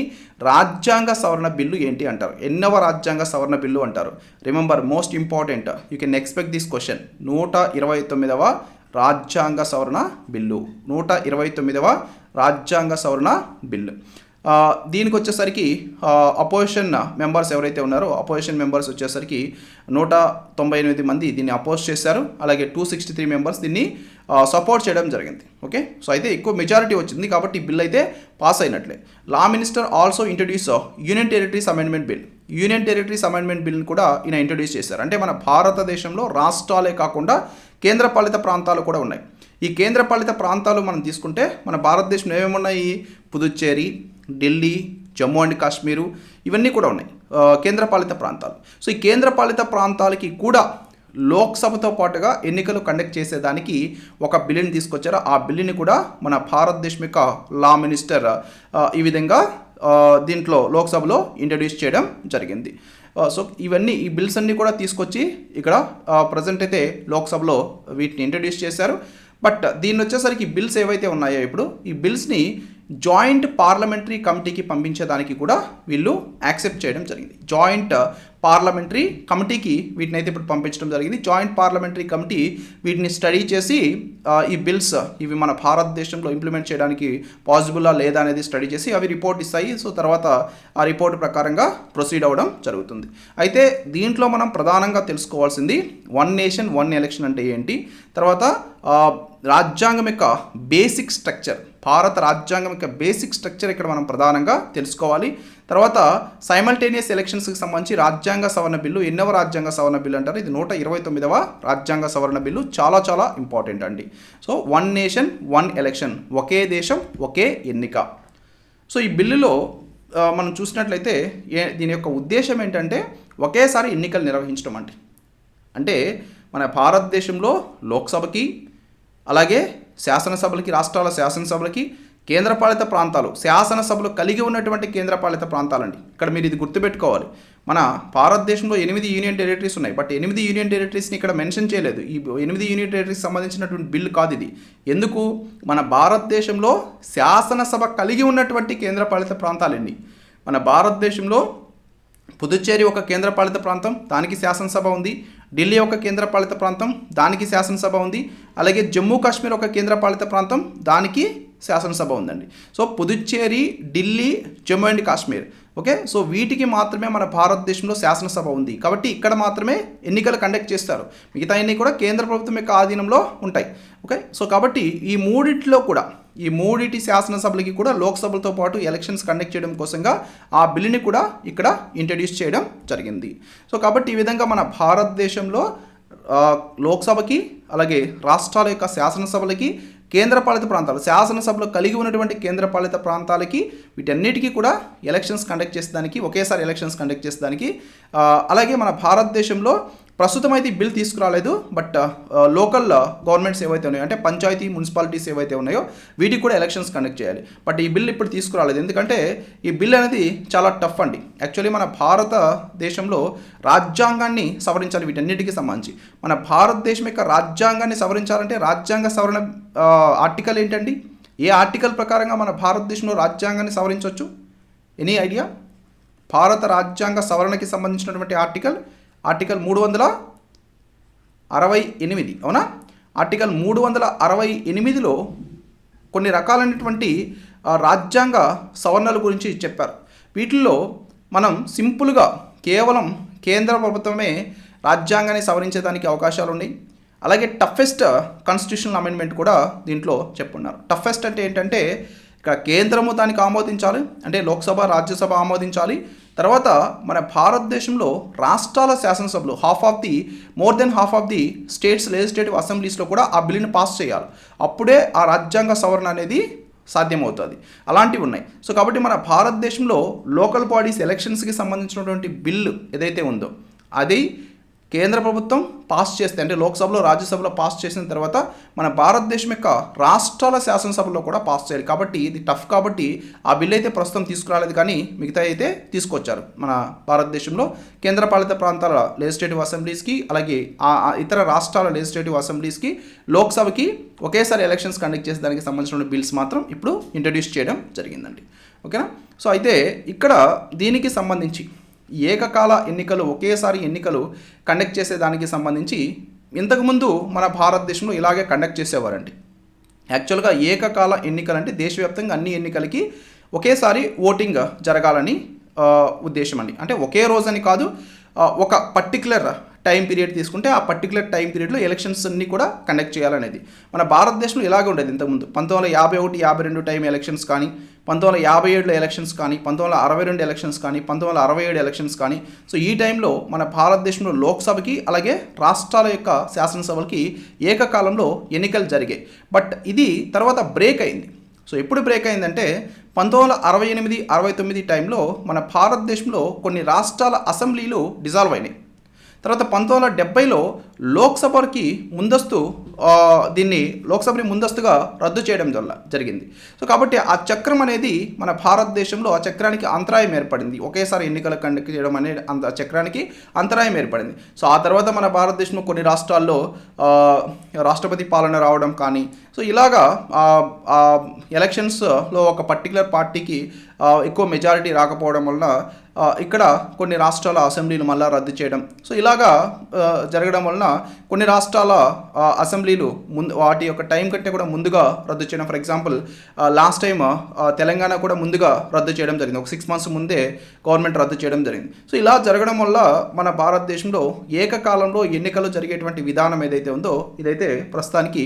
రాజ్యాంగ సవరణ బిల్లు ఏంటి అంటారు? ఎన్నవ రాజ్యాంగ సవరణ బిల్లు అంటారు? Remember, most important, you can expect this question. 129వ రాజ్యాంగ సవరణ బిల్లు. 129వ రాజ్యాంగ సవరణ బిల్లు. దీనికి వచ్చేసరికి అపోజిషన్ మెంబర్స్ ఎవరైతే ఉన్నారో అపోజిషన్ మెంబర్స్ వచ్చేసరికి 198 మంది దీన్ని అపోజ్ చేశారు. అలాగే 263 మెంబర్స్ దీన్ని సపోర్ట్ చేయడం జరిగింది. ఓకే, సో అయితే ఎక్కువ మెజారిటీ వచ్చింది కాబట్టి ఈ బిల్ అయితే పాస్ అయినట్లే. Law minister also introduce union territories amendment bill. Union territories amendment బిల్ని కూడా ఈయన ఇంట్రడ్యూస్ చేశారు. అంటే మన భారతదేశంలో రాష్ట్రాలే కాకుండా కేంద్రపాలిత ప్రాంతాలు కూడా ఉన్నాయి. ఈ కేంద్రపాలిత ప్రాంతాలు మనం తీసుకుంటే మన భారతదేశంలో ఏమేమి ఉన్నాయి? పుదుచ్చేరి, ఢిల్లీ, జమ్మూ అండ్ కాశ్మీరు, ఇవన్నీ కూడా ఉన్నాయి కేంద్రపాలిత ప్రాంతాలు. సో ఈ కేంద్రపాలిత ప్రాంతాలకి కూడా లోక్సభతో పాటుగా ఎన్నికలు కండక్ట్ చేసేదానికి ఒక బిల్లుని తీసుకొచ్చారు. ఆ బిల్లుని కూడా మన భారతదేశం యొక్క లా మినిస్టర్ ఈ విధంగా దీంట్లో లోక్సభలో ఇంట్రడ్యూస్ చేయడం జరిగింది. సో ఇవన్నీ ఈ బిల్స్ అన్నీ కూడా తీసుకొచ్చి ఇక్కడ ప్రజెంట్ అయితే లోక్సభలో వీటిని ఇంట్రడ్యూస్ చేశారు. బట్ దీన్ని వచ్చేసరికి బిల్స్ ఏవైతే ఉన్నాయో ఇప్పుడు ఈ బిల్స్ని జాయింట్ పార్లమెంటరీ కమిటీకి పంపించేదానికి కూడా వీళ్ళు యాక్సెప్ట్ చేయడం జరిగింది. జాయింట్ పార్లమెంటరీ కమిటీకి వీటిని అయితే ఇప్పుడు పంపించడం జరిగింది. జాయింట్ పార్లమెంటరీ కమిటీ వీటిని స్టడీ చేసి ఈ బిల్స్ ఇవి మన భారతదేశంలో ఇంప్లిమెంట్ చేయడానికి పాసిబుల్లా లేదా అనేది స్టడీ చేసి అవి రిపోర్ట్ ఇస్తాయి. సో తర్వాత ఆ రిపోర్ట్ ప్రకారంగా ప్రొసీడ్ అవ్వడం జరుగుతుంది. అయితే దీంట్లో మనం ప్రధానంగా తెలుసుకోవాల్సింది వన్ నేషన్ వన్ ఎలక్షన్ అంటే ఏంటి, తర్వాత రాజ్యాంగం యొక్క బేసిక్ స్ట్రక్చర్, భారత రాజ్యాంగం యొక్క బేసిక్ స్ట్రక్చర్ ఇక్కడ మనం ప్రధానంగా తెలుసుకోవాలి. తర్వాత సైమల్టేనియస్ ఎలక్షన్స్కి సంబంధించి రాజ్యాంగ సవరణ బిల్లు ఎన్నవ రాజ్యాంగ సవరణ బిల్లు అంటారు? ఇది 129వ రాజ్యాంగ సవరణ బిల్లు. చాలా చాలా ఇంపార్టెంట్ అండి. So one nation one election, ఒకే దేశం ఒకే ఎన్నిక. సో ఈ బిల్లులో మనం చూసినట్లయితే దీని యొక్క ఉద్దేశం ఏంటంటే ఒకేసారి ఎన్నికలు నిర్వహించడం అంటే మన భారతదేశంలో లోక్సభకి అలాగే శాసనసభలకి, రాష్ట్రాల శాసనసభలకి, కేంద్రపాలిత ప్రాంతాలు, శాసనసభలు కలిగి ఉన్నటువంటి కేంద్రపాలిత ప్రాంతాలండి. ఇక్కడ మీరు ఇది గుర్తుపెట్టుకోవాలి. మన భారతదేశంలో 8 యూనియన్ టెరిటరీస్ ఉన్నాయి. బట్ 8 యూనియన్ టెరిటరీస్ని ఇక్కడ మెన్షన్ చేయలేదు. ఈ 8 యూనియన్ టెరిటరీస్ సంబంధించినటువంటి బిల్లు కాదు ఇది. ఎందుకు? మన భారతదేశంలో శాసనసభ కలిగి ఉన్నటువంటి కేంద్రపాలిత ప్రాంతాలండి. మన భారతదేశంలో పుదుచ్చేరి ఒక కేంద్రపాలిత ప్రాంతం, దానికి శాసనసభ ఉంది. ఢిల్లీ ఒక కేంద్రపాలిత ప్రాంతం, దానికి శాసనసభ ఉంది. అలాగే జమ్మూ కాశ్మీర్ ఒక కేంద్రపాలిత ప్రాంతం, దానికి శాసనసభ ఉందండి. So Puducherry, Delhi, Jammu and Kashmir, okay. So వీటికి మాత్రమే మన భారతదేశంలో శాసనసభ ఉంది. కాబట్టి ఇక్కడ మాత్రమే ఎన్నికలు కండక్ట్ చేస్తారు. మిగతా అన్నీ కూడా కేంద్ర ప్రభుత్వం యొక్క ఆధీనంలో ఉంటాయి, ఓకే. సో కాబట్టి ఈ మూడిటి శాసనసభలకి కూడా లోక్సభలతో పాటు ఎలక్షన్స్ కండక్ట్ చేయడం కోసంగా ఆ బిల్లుని కూడా ఇక్కడ ఇంట్రడ్యూస్ చేయడం జరిగింది. సో కాబట్టి ఈ విధంగా మన భారతదేశంలో లోక్సభకి అలాగే రాష్ట్రాల యొక్క శాసనసభలకి, కేంద్రపాలిత ప్రాంతాలు, శాసనసభలో కలిగి ఉన్నటువంటి కేంద్రపాలిత ప్రాంతాలకి, వీటన్నిటికీ కూడా ఎలక్షన్స్ కండక్ట్ చేసేదానికి, ఒకేసారి ఎలక్షన్స్ కండక్ట్ చేసేదానికి, అలాగే మన భారతదేశంలో ప్రస్తుతం అయితే ఈ బిల్ తీసుకురాలేదు. బట్ లోకల్ గవర్నమెంట్స్ ఏవైతే ఉన్నాయో, అంటే పంచాయతీ, మున్సిపాలిటీస్ ఏవైతే ఉన్నాయో వీటికి కూడా ఎలక్షన్స్ కండక్ట్ చేయాలి. బట్ ఈ బిల్ ఇప్పుడు తీసుకురాలేదు. ఎందుకంటే ఈ బిల్ అనేది చాలా టఫ్ అండి. యాక్చువల్లీ మన భారతదేశంలో రాజ్యాంగాన్ని సవరించాలి. వీటన్నిటికీ సంబంధించి మన భారతదేశం యొక్క రాజ్యాంగాన్ని సవరించాలంటే రాజ్యాంగ సవరణ ఆర్టికల్ ఏంటండి? ఏ ఆర్టికల్ ప్రకారంగా మన భారతదేశంలో రాజ్యాంగాన్ని సవరించవచ్చు? Any idea? భారత రాజ్యాంగ సవరణకి సంబంధించినటువంటి ఆర్టికల్ 368, అవునా? ఆర్టికల్ 368లో కొన్ని రకాలైనటువంటి రాజ్యాంగ సవరణల గురించి చెప్పారు. వీటిల్లో మనం సింపుల్గా కేవలం కేంద్ర ప్రభుత్వమే రాజ్యాంగాన్ని సవరించేదానికి అవకాశాలు ఉన్నాయి. అలాగే టఫెస్ట్ కాన్స్టిట్యూషనల్ అమెండ్మెంట్ కూడా దీంట్లో చెప్పున్నారు. టఫెస్ట్ అంటే ఏంటంటే ఇక్కడ కేంద్రము దానికి ఆమోదించాలి, అంటే లోక్సభ, రాజ్యసభ ఆమోదించాలి. తర్వాత మన భారతదేశంలో రాష్ట్రాల శాసనసభలు more than half of the states legislative అసెంబ్లీస్లో కూడా ఆ బిల్లుని పాస్ చేయాలి. అప్పుడే ఆ రాజ్యాంగ సవరణ అనేది సాధ్యమవుతుంది. అలాంటివి ఉన్నాయి. సో కాబట్టి మన భారతదేశంలో లోకల్ బాడీస్ ఎలక్షన్స్కి సంబంధించినటువంటి బిల్లు ఏదైతే ఉందో అది కేంద్ర ప్రభుత్వం పాస్ చేస్తే, అంటే లోక్సభలో, రాజ్యసభలో పాస్ చేసిన తర్వాత మన భారతదేశం యొక్క రాష్ట్రాల శాసనసభలో కూడా పాస్ చేయాలి. కాబట్టి ఇది టఫ్. కాబట్టి ఆ బిల్ అయితే ప్రస్తుతం తీసుకురాలేదు, కానీ మిగతా అయితే తీసుకొచ్చారు. మన భారతదేశంలో కేంద్రపాలిత ప్రాంతాల లెజిస్లేటివ్ అసెంబ్లీస్కి, అలాగే ఇతర రాష్ట్రాల లెజిస్లేటివ్ అసెంబ్లీస్కి, లోక్సభకి ఒకేసారి ఎలక్షన్స్ కండక్ట్ చేసే దానికి సంబంధించిన బిల్స్ మాత్రం ఇప్పుడు ఇంట్రడ్యూస్ చేయడం జరిగిందండి, ఓకేనా. సో అయితే ఇక్కడ దీనికి సంబంధించి ఏకకాల ఎన్నికలు, ఒకేసారి ఎన్నికలు కండక్ట్ చేసేదానికి సంబంధించి ఇంతకుముందు మన భారతదేశంలో ఇలాగే కండక్ట్ చేసేవారండి. యాక్చువల్గా ఏకకాల ఎన్నికలు అంటే దేశవ్యాప్తంగా అన్ని ఎన్నికలకి ఒకేసారి ఓటింగ్ జరగాలని ఉద్దేశం అండి. అంటే ఒకే రోజని కాదు, ఒక పర్టికులర్ టైం పీరియడ్ తీసుకుంటే ఆ పర్టికులర్ టైం పీరియడ్లో ఎలక్షన్స్ అన్ని కూడా కండక్ట్ చేయాలనేది మన భారతదేశంలో ఇలాగే ఉండేది ఇంతకుముందు. 1951, 52 టైం ఎలక్షన్స్ కానీ, 1957లో ఎలక్షన్స్ కానీ, 1962 ఎలక్షన్స్ కానీ, 1967 ఎలక్షన్స్ కానీ. సో ఈ టైంలో మన భారతదేశంలో లోక్సభకి అలాగే రాష్ట్రాల యొక్క శాసనసభలకి ఏకకాలంలో ఎన్నికలు జరిగాయి. బట్ ఇది తర్వాత బ్రేక్ అయింది. సో ఎప్పుడు బ్రేక్ అయిందంటే 1968, 69 టైంలో మన భారతదేశంలో కొన్ని రాష్ట్రాల అసెంబ్లీలు డిజాల్వ్ అయినాయి. తర్వాత 1970లో లోక్సభకి లోక్సభని ముందస్తుగా రద్దు చేయడం జరిగింది. సో కాబట్టి ఆ చక్రం అనేది మన భారతదేశంలో, ఆ చక్రానికి అంతరాయం ఏర్పడింది. ఒకేసారి ఎన్నికలు కండక్ట్ చేయడం అనేది ఆ చక్రానికి అంతరాయం ఏర్పడింది. సో ఆ తర్వాత మన భారతదేశంలో కొన్ని రాష్ట్రాల్లో రాష్ట్రపతి పాలన రావడం కానీ, సో ఇలాగా ఎలక్షన్స్లో ఒక పర్టికులర్ పార్టీకి ఎక్కువ మెజారిటీ రాకపోవడం వలన ఇక్కడ కొన్ని రాష్ట్రాల అసెంబ్లీలు మళ్ళా రద్దు చేయడం. సో ఇలాగా జరగడం వలన కొన్ని రాష్ట్రాల అసెంబ్లీలు వాటి యొక్క టైం కంటే కూడా ముందుగా రద్దు చేయడం. For example last time Telangana కూడా ముందుగా రద్దు చేయడం జరిగింది. ఒక 6 months ముందే గవర్నమెంట్ రద్దు చేయడం జరిగింది. సో ఇలా జరగడం వల్ల మన భారతదేశంలో ఏకకాలంలో ఎన్నికలు జరిగేటువంటి విధానం ఏదైతే ఉందో ఇదైతే ప్రస్తుతానికి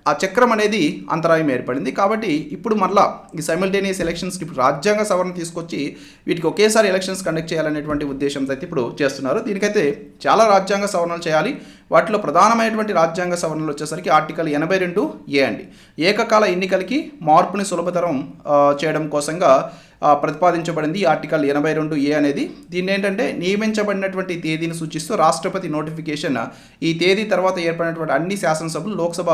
ఆ చక్రం అనేది అంతరాయం ఏర్పడింది. కాబట్టి ఇప్పుడు మళ్ళా ఈ సైమల్టేనియస్ ఎలక్షన్స్కి రాజ్యాంగ సవరణ తీసుకొచ్చి వీటికి ఒకేసారి ఎలక్షన్స్ కండక్ట్ చేయాలనేటువంటి ఉద్దేశంతో అయితే ఇప్పుడు చేస్తున్నారు. దీనికైతే చాలా రాజ్యాంగ సవరణలు చేయాలి. వాటిలో ప్రధానమైనటువంటి రాజ్యాంగ సవరణలు వచ్చేసరికి ఆర్టికల్ 82A అండి. ఏకకాల ఎన్నికలకి మార్పుని సులభతరం చేయడం కోసంగా ప్రతిపాదించబడింది ఆర్టికల్ 82A అనేది. దీన్ని ఏంటంటే నియమించబడినటువంటి తేదీని సూచిస్తూ రాష్ట్రపతి నోటిఫికేషన్ ఈ తేదీ తర్వాత ఏర్పడినటువంటి అన్ని శాసనసభలు లోక్సభ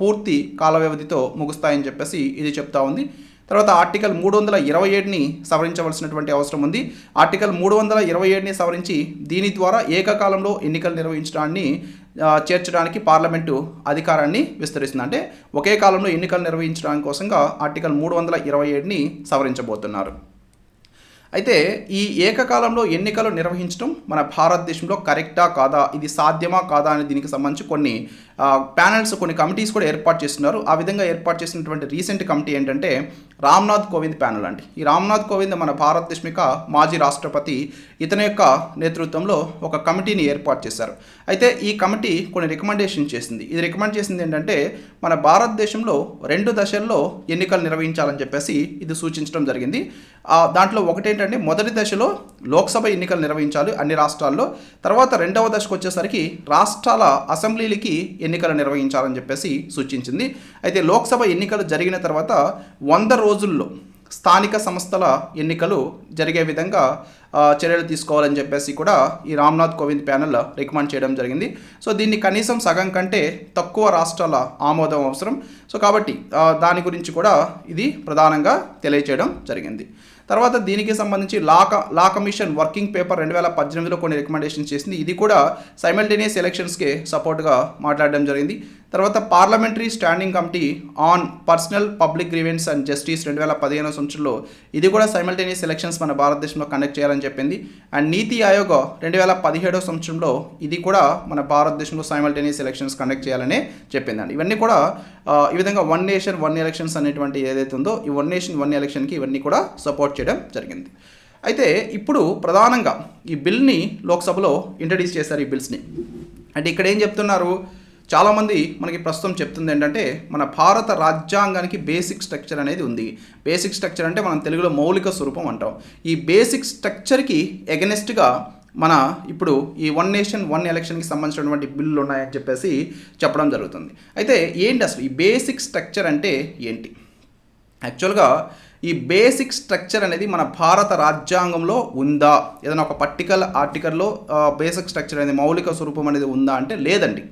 పూర్తి కాల వ్యవధితో ముగుస్తాయని చెప్పేసి ఇది చెప్తా ఉంది. తర్వాత ఆర్టికల్ 327ని సవరించవలసినటువంటి అవసరం ఉంది. ఆర్టికల్ 327ని సవరించి దీని ద్వారా ఏకకాలంలో ఎన్నికలు నిర్వహించడాన్ని చేర్చడానికి పార్లమెంటు అధికారాన్ని విస్తరిస్తుంది. అంటే ఒకే కాలంలో ఎన్నికలు నిర్వహించడానికి కోసంగా ఆర్టికల్ 327ని సవరించబోతున్నారు. అయితే ఈ ఏకకాలంలో ఎన్నికలు నిర్వహించడం మన భారతదేశంలో కరెక్టా కాదా, ఇది సాధ్యమా కాదా అనే దీనికి సంబంధించి కొన్ని ప్యానెల్స్, కొన్ని కమిటీస్ కూడా ఏర్పాటు చేస్తున్నారు. ఆ విధంగా ఏర్పాటు చేసినటువంటి రీసెంట్ కమిటీ ఏంటంటే రామ్నాథ్ కోవింద్ ప్యానెల్ అండి. ఈ రామ్నాథ్ కోవింద్ మన భారతదేశం యొక్క మాజీ రాష్ట్రపతి. ఇతని యొక్క నేతృత్వంలో ఒక కమిటీని ఏర్పాటు చేశారు. అయితే ఈ కమిటీ కొన్ని రికమెండేషన్ చేసింది. ఇది రికమెండ్ చేసింది ఏంటంటే మన భారతదేశంలో 2 దశల్లో ఎన్నికలు నిర్వహించాలని చెప్పేసి ఇది సూచించడం జరిగింది. దాంట్లో ఒకటేంటంటే మొదటి దశలో లోక్సభ ఎన్నికలు నిర్వహించాలి అన్ని రాష్ట్రాల్లో. తర్వాత 2వ దశకు వచ్చేసరికి రాష్ట్రాల అసెంబ్లీలకి ఎన్నికలు నిర్వహించాలని చెప్పేసి సూచించింది. అయితే లోక్సభ ఎన్నికలు జరిగిన తర్వాత 100 రోజుల్లో స్థానిక సంస్థల ఎన్నికలు జరిగే విధంగా చర్యలు తీసుకోవాలని చెప్పేసి కూడా ఈ రామ్నాథ్ కోవింద్ ప్యానెల్ రికమెండ్ చేయడం జరిగింది. సో దీన్ని కనీసం సగం కంటే తక్కువ రాష్ట్రాల ఆమోదం అవసరం. సో కాబట్టి దాని గురించి కూడా ఇది ప్రధానంగా తెలియచేయడం జరిగింది. తర్వాత దీనికి సంబంధించి లా కమిషన్ వర్కింగ్ పేపర్ 2018లో కొన్ని రికమెండేషన్స్ చేసింది. ఇది కూడా సైమల్టేనియస్ ఎలక్షన్స్కి సపోర్ట్గా మాట్లాడడం జరిగింది. తర్వాత parliamentary standing committee on personal public grievance and justice 2015 సంవత్సరంలో ఇది కూడా సైమల్టేనియస్ ఎలక్షన్స్ మన భారతదేశంలో కండక్ట్ చేయాలని చెప్పింది. అండ్ నీతి ఆయోగ్ 2017 సంవత్సరంలో ఇది కూడా మన భారతదేశంలో సైమల్టేనియస్ ఎలక్షన్స్ కండక్ట్ చేయాలని చెప్పిందండి. ఇవన్నీ కూడా ఈ విధంగా 1 నేషన్ 1 ఎలక్షన్స్ అనేటువంటి ఏదైతే ఉందో ఈ 1 నేషన్ 1 ఎలక్షన్కి ఇవన్నీ కూడా సపోర్ట్ చేయడం జరిగింది. అయితే ఇప్పుడు ప్రధానంగా ఈ బిల్ని లోక్సభలో ఇంట్రడ్యూస్ చేశారు. ఈ బిల్స్ని అంటే ఇక్కడ ఏం చెప్తున్నారు, చాలామంది మనకి ప్రస్తుతం చెప్తుంది ఏంటంటే మన భారత రాజ్యాంగానికి బేసిక్ స్ట్రక్చర్ అనేది ఉంది. బేసిక్ స్ట్రక్చర్ అంటే మనం తెలుగులో మౌలిక స్వరూపం అంటాం. ఈ బేసిక్ స్ట్రక్చర్కి ఎగనెస్ట్గా మన ఇప్పుడు ఈ 1 నేషన్ 1 ఎలక్షన్కి సంబంధించినటువంటి బిల్లులు ఉన్నాయని చెప్పేసి చెప్పడం జరుగుతుంది. అయితే ఏంటి అసలు ఈ బేసిక్ స్ట్రక్చర్ అంటే ఏంటి? యాక్చువల్గా ఈ బేసిక్ స్ట్రక్చర్ అనేది మన భారత రాజ్యాంగంలో ఉందా, ఏదైనా ఒక పర్టికల్ ఆర్టికల్లో బేసిక్ స్ట్రక్చర్ అనేది మౌలిక స్వరూపం అనేది ఉందా అంటే లేదండి.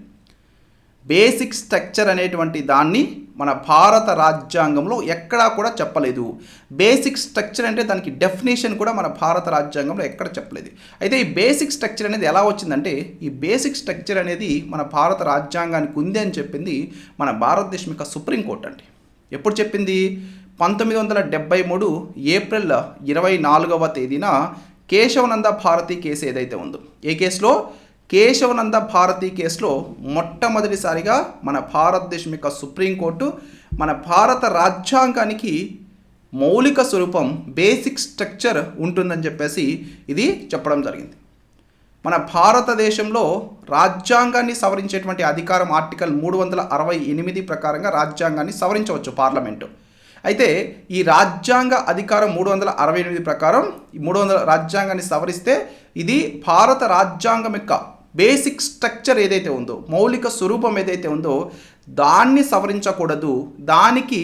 బేసిక్ స్ట్రక్చర్ అనేటువంటి దాన్ని మన భారత రాజ్యాంగంలో ఎక్కడా కూడా చెప్పలేదు. బేసిక్ స్ట్రక్చర్ అంటే దానికి డెఫినేషన్ కూడా మన భారత రాజ్యాంగంలో ఎక్కడ చెప్పలేదు. అయితే ఈ బేసిక్ స్ట్రక్చర్ అనేది ఎలా వచ్చిందంటే ఈ బేసిక్ స్ట్రక్చర్ అనేది మన భారత రాజ్యాంగానికి ఉంది అని చెప్పింది మన భారతదేశం యొక్క సుప్రీంకోర్టు అండి. ఎప్పుడు చెప్పింది? 1973 ఏప్రిల్ 24వ తేదీన కేశవనంద భారతి కేసు ఏదైతే ఉందో ఏ కేసులో కేశవనంద భారతి కేసులో మొట్టమొదటిసారిగా మన భారతదేశం యొక్క సుప్రీంకోర్టు మన భారత రాజ్యాంగానికి మౌలిక స్వరూపం బేసిక్ స్ట్రక్చర్ ఉంటుందని చెప్పేసి ఇది చెప్పడం జరిగింది. మన భారతదేశంలో రాజ్యాంగాన్ని సవరించేటువంటి అధికారం ఆర్టికల్ 368 ప్రకారంగా రాజ్యాంగాన్ని సవరించవచ్చు పార్లమెంటు. అయితే ఈ రాజ్యాంగ అధికారం 368 ప్రకారం ఈ 300 రాజ్యాంగాన్ని సవరిస్తే ఇది భారత రాజ్యాంగం యొక్క బేసిక్ స్ట్రక్చర్ ఏదైతే ఉందో మౌలిక స్వరూపం ఏదైతే ఉందో దాన్ని సవరించకూడదు. దానికి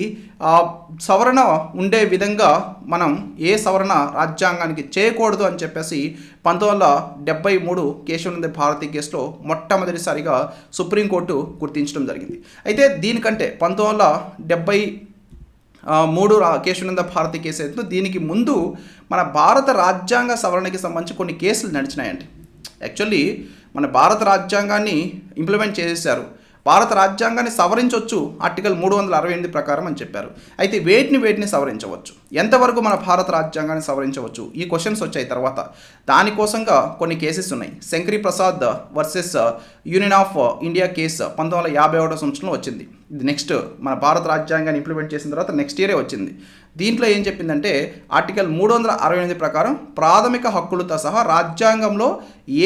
సవరణ ఉండే విధంగా మనం ఏ సవరణ రాజ్యాంగానికి చేయకూడదు అని చెప్పేసి 1973 కేశవనంద భారతి కేసులో మొట్టమొదటిసారిగా సుప్రీంకోర్టు గుర్తించడం జరిగింది. అయితే దీనికంటే 1973 కేశవనంద భారతి కేసు అయితే దీనికి ముందు మన భారత రాజ్యాంగ సవరణకి సంబంధించి కొన్ని కేసులు నడిచినాయండి. యాక్చువల్లీ మన భారత రాజ్యాంగాన్ని ఇంప్లిమెంట్ చేసేసారు, భారత రాజ్యాంగాన్ని సవరించవచ్చు ఆర్టికల్ 368 ప్రకారం అని చెప్పారు. అయితే వేటిని సవరించవచ్చు, ఎంతవరకు మన భారత రాజ్యాంగాన్ని సవరించవచ్చు, ఈ క్వశ్చన్స్ వచ్చాయి. తర్వాత దానికోసంగా కొన్ని కేసెస్ ఉన్నాయి. Shankari Prasad versus union of India case 1951 సంవత్సరంలో వచ్చింది. ఇది నెక్స్ట్ మన భారత రాజ్యాంగాన్ని ఇంప్లిమెంట్ చేసిన తర్వాత నెక్స్ట్ ఇయరే వచ్చింది. దీంట్లో ఏం చెప్పిందంటే ఆర్టికల్ 368 ప్రకారం ప్రాథమిక హక్కులతో సహా రాజ్యాంగంలో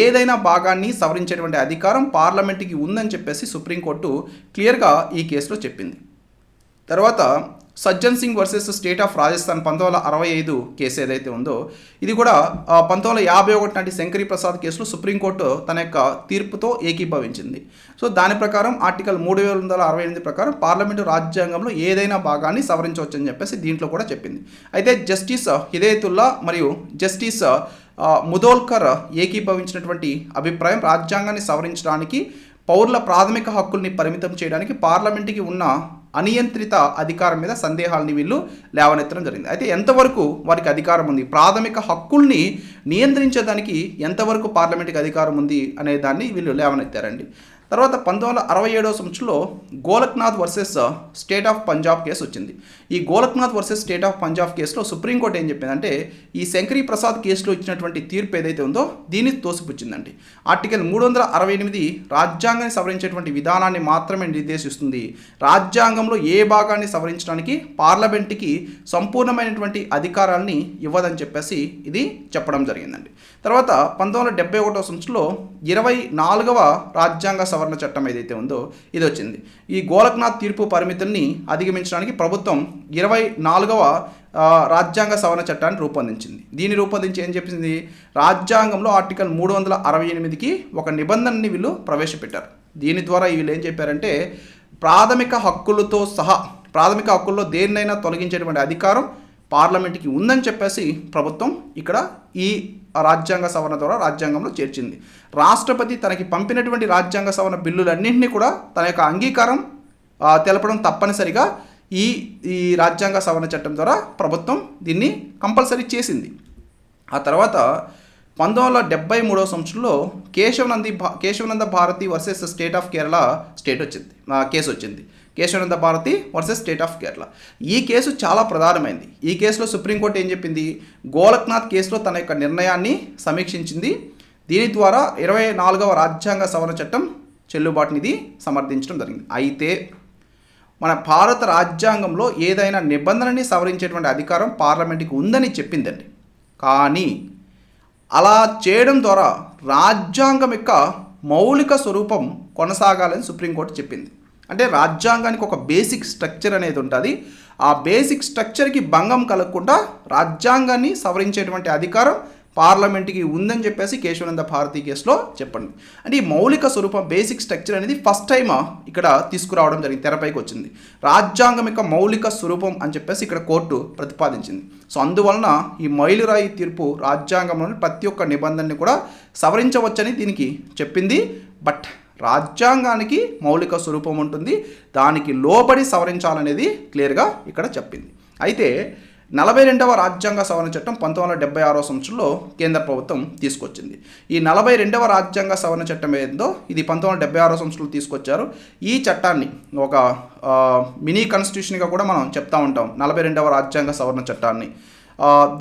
ఏదైనా భాగాన్ని సవరించేటువంటి అధికారం పార్లమెంట్కి ఉందని చెప్పేసి సుప్రీంకోర్టు క్లియర్గా ఈ కేసులో చెప్పింది. తర్వాత Sajjan Singh versus state of Rajasthan 1965 case ఏదైతే ఉందో ఇది కూడా 1951 నాటి శంకరీ ప్రసాద్ కేసులో సుప్రీంకోర్టు తన యొక్క తీర్పుతో ఏకీభవించింది. సో దాని ప్రకారం ఆర్టికల్ 3268 ప్రకారం పార్లమెంటు రాజ్యాంగంలో ఏదైనా భాగాన్ని సవరించవచ్చని చెప్పేసి దీంట్లో కూడా చెప్పింది. అయితే జస్టిస్ హిదాయతుల్లా మరియు జస్టిస్ ముదోల్కర్ ఏకీభవించినటువంటి అభిప్రాయం రాజ్యాంగాన్ని సవరించడానికి పౌరుల ప్రాథమిక హక్కుల్ని పరిమితం చేయడానికి పార్లమెంటుకి ఉన్న అనియంత్రిత అధికారం మీద సందేహాలని వీళ్ళు లేవనెత్తడం జరిగింది. అయితే ఎంతవరకు వారికి అధికారం ఉంది, ప్రాథమిక హక్కుల్ని నియంత్రించేదానికి ఎంతవరకు పార్లమెంటుకి అధికారం ఉంది అనే దాన్ని వీళ్ళు లేవనెత్తారండి. తర్వాత 1967 సంవత్సరంలో Golaknath versus state of Punjab case వచ్చింది. ఈ Golaknath versus state of Punjab కేసులో సుప్రీంకోర్టు ఏం చెప్పిందంటే ఈ శంకరీ ప్రసాద్ కేసులో ఇచ్చినటువంటి తీర్పు ఏదైతే ఉందో దీన్ని తోసిపుచ్చిందండి. ఆర్టికల్ 368 రాజ్యాంగాన్ని సవరించేటువంటి విధానాన్ని మాత్రమే నిర్దేశిస్తుంది. రాజ్యాంగంలో ఏ భాగాన్ని సవరించడానికి పార్లమెంటుకి సంపూర్ణమైనటువంటి అధికారాన్ని ఇవ్వదని చెప్పేసి ఇది చెప్పడం జరిగిందండి. తర్వాత 1971 సంవత్సరంలో 24వ రాజ్యాంగ సవరణ చట్టం ఏదైతే ఉందో ఇది వచ్చింది. ఈ గోలక్నాథ్ తీర్పు పరిమితుల్ని అధిగమించడానికి ప్రభుత్వం 24వ రాజ్యాంగ సవరణ చట్టాన్ని రూపొందించింది. దీన్ని రూపొందించి ఏం చెప్పింది, రాజ్యాంగంలో ఆర్టికల్ 368కి ఒక నిబంధనని వీళ్ళు ప్రవేశపెట్టారు. దీని ద్వారా వీళ్ళు ఏం చెప్పారంటే ప్రాథమిక హక్కులతో సహా ప్రాథమిక హక్కుల్లో దేన్నైనా తొలగించేటువంటి అధికారం పార్లమెంట్కి ఉందని చెప్పేసి ప్రభుత్వం ఇక్కడ ఈ రాజ్యాంగ సవరణ ద్వారా రాజ్యాంగంలో చేర్చింది. రాష్ట్రపతి తనకి పంపినటువంటి రాజ్యాంగ సవరణ బిల్లులన్నింటినీ కూడా తన యొక్క అంగీకారం తెలపడం తప్పనిసరిగా ఈ రాజ్యాంగ సవరణ చట్టం ద్వారా ప్రభుత్వం దీన్ని కంపల్సరీ చేసింది. ఆ తర్వాత 1973 సంవత్సరంలో Kesavananda Bharati versus state of Kerala case వచ్చింది. Kesavananda Bharati versus state of Kerala. ఈ కేసు చాలా ప్రధానమైంది. ఈ కేసులో సుప్రీంకోర్టు ఏం చెప్పింది, గోలక్నాథ్ కేసులో తన యొక్క నిర్ణయాన్ని సమీక్షించింది. దీని ద్వారా 24వ రాజ్యాంగ సవరణ చట్టం చెల్లుబాటునిది సమర్థించడం జరిగింది. అయితే మన భారత రాజ్యాంగంలో ఏదైనా నిబంధనని సవరించేటువంటి అధికారం పార్లమెంట్కి ఉందని చెప్పిందండి. కానీ అలా చేయడం ద్వారా రాజ్యాంగం యొక్క మౌలిక స్వరూపం కొనసాగాలని సుప్రీంకోర్టు చెప్పింది. అంటే రాజ్యాంగానికి ఒక బేసిక్ స్ట్రక్చర్ అనేది ఉంటుంది. ఆ బేసిక్ స్ట్రక్చర్కి భంగం కలగకుండా రాజ్యాంగాన్ని సవరించేటువంటి అధికారం పార్లమెంట్కి ఉందని చెప్పేసి కేశవనంద భారతి కేసులో చెప్పండి. అంటే ఈ మౌలిక స్వరూపం బేసిక్ స్ట్రక్చర్ అనేది ఫస్ట్ టైం ఇక్కడ తీసుకురావడం జరిగింది, తెరపైకి వచ్చింది. రాజ్యాంగం యొక్క మౌలిక స్వరూపం అని చెప్పేసి ఇక్కడ కోర్టు ప్రతిపాదించింది. సో అందువలన ఈ మైలురాయి తీర్పు రాజ్యాంగంలోని ప్రతి ఒక్క నిబంధనని కూడా సవరించవచ్చని దీనికి చెప్పింది. బట్ రాజ్యాంగానికి మౌలిక స్వరూపం ఉంటుంది, దానికి లోబడి సవరించాలనేది క్లియర్గా ఇక్కడ చెప్పింది. అయితే 42వ రాజ్యాంగ సవరణ చట్టం 1976 సంవత్సరంలో కేంద్ర ప్రభుత్వం తీసుకొచ్చింది. ఈ 42వ రాజ్యాంగ సవరణ చట్టం ఏదో ఇది 1976 సంవత్సరంలో తీసుకొచ్చారు. ఈ చట్టాన్ని ఒక మినీ కాన్స్టిట్యూషన్గా కూడా మనం చెప్తా ఉంటాం 42వ రాజ్యాంగ సవరణ చట్టాన్ని.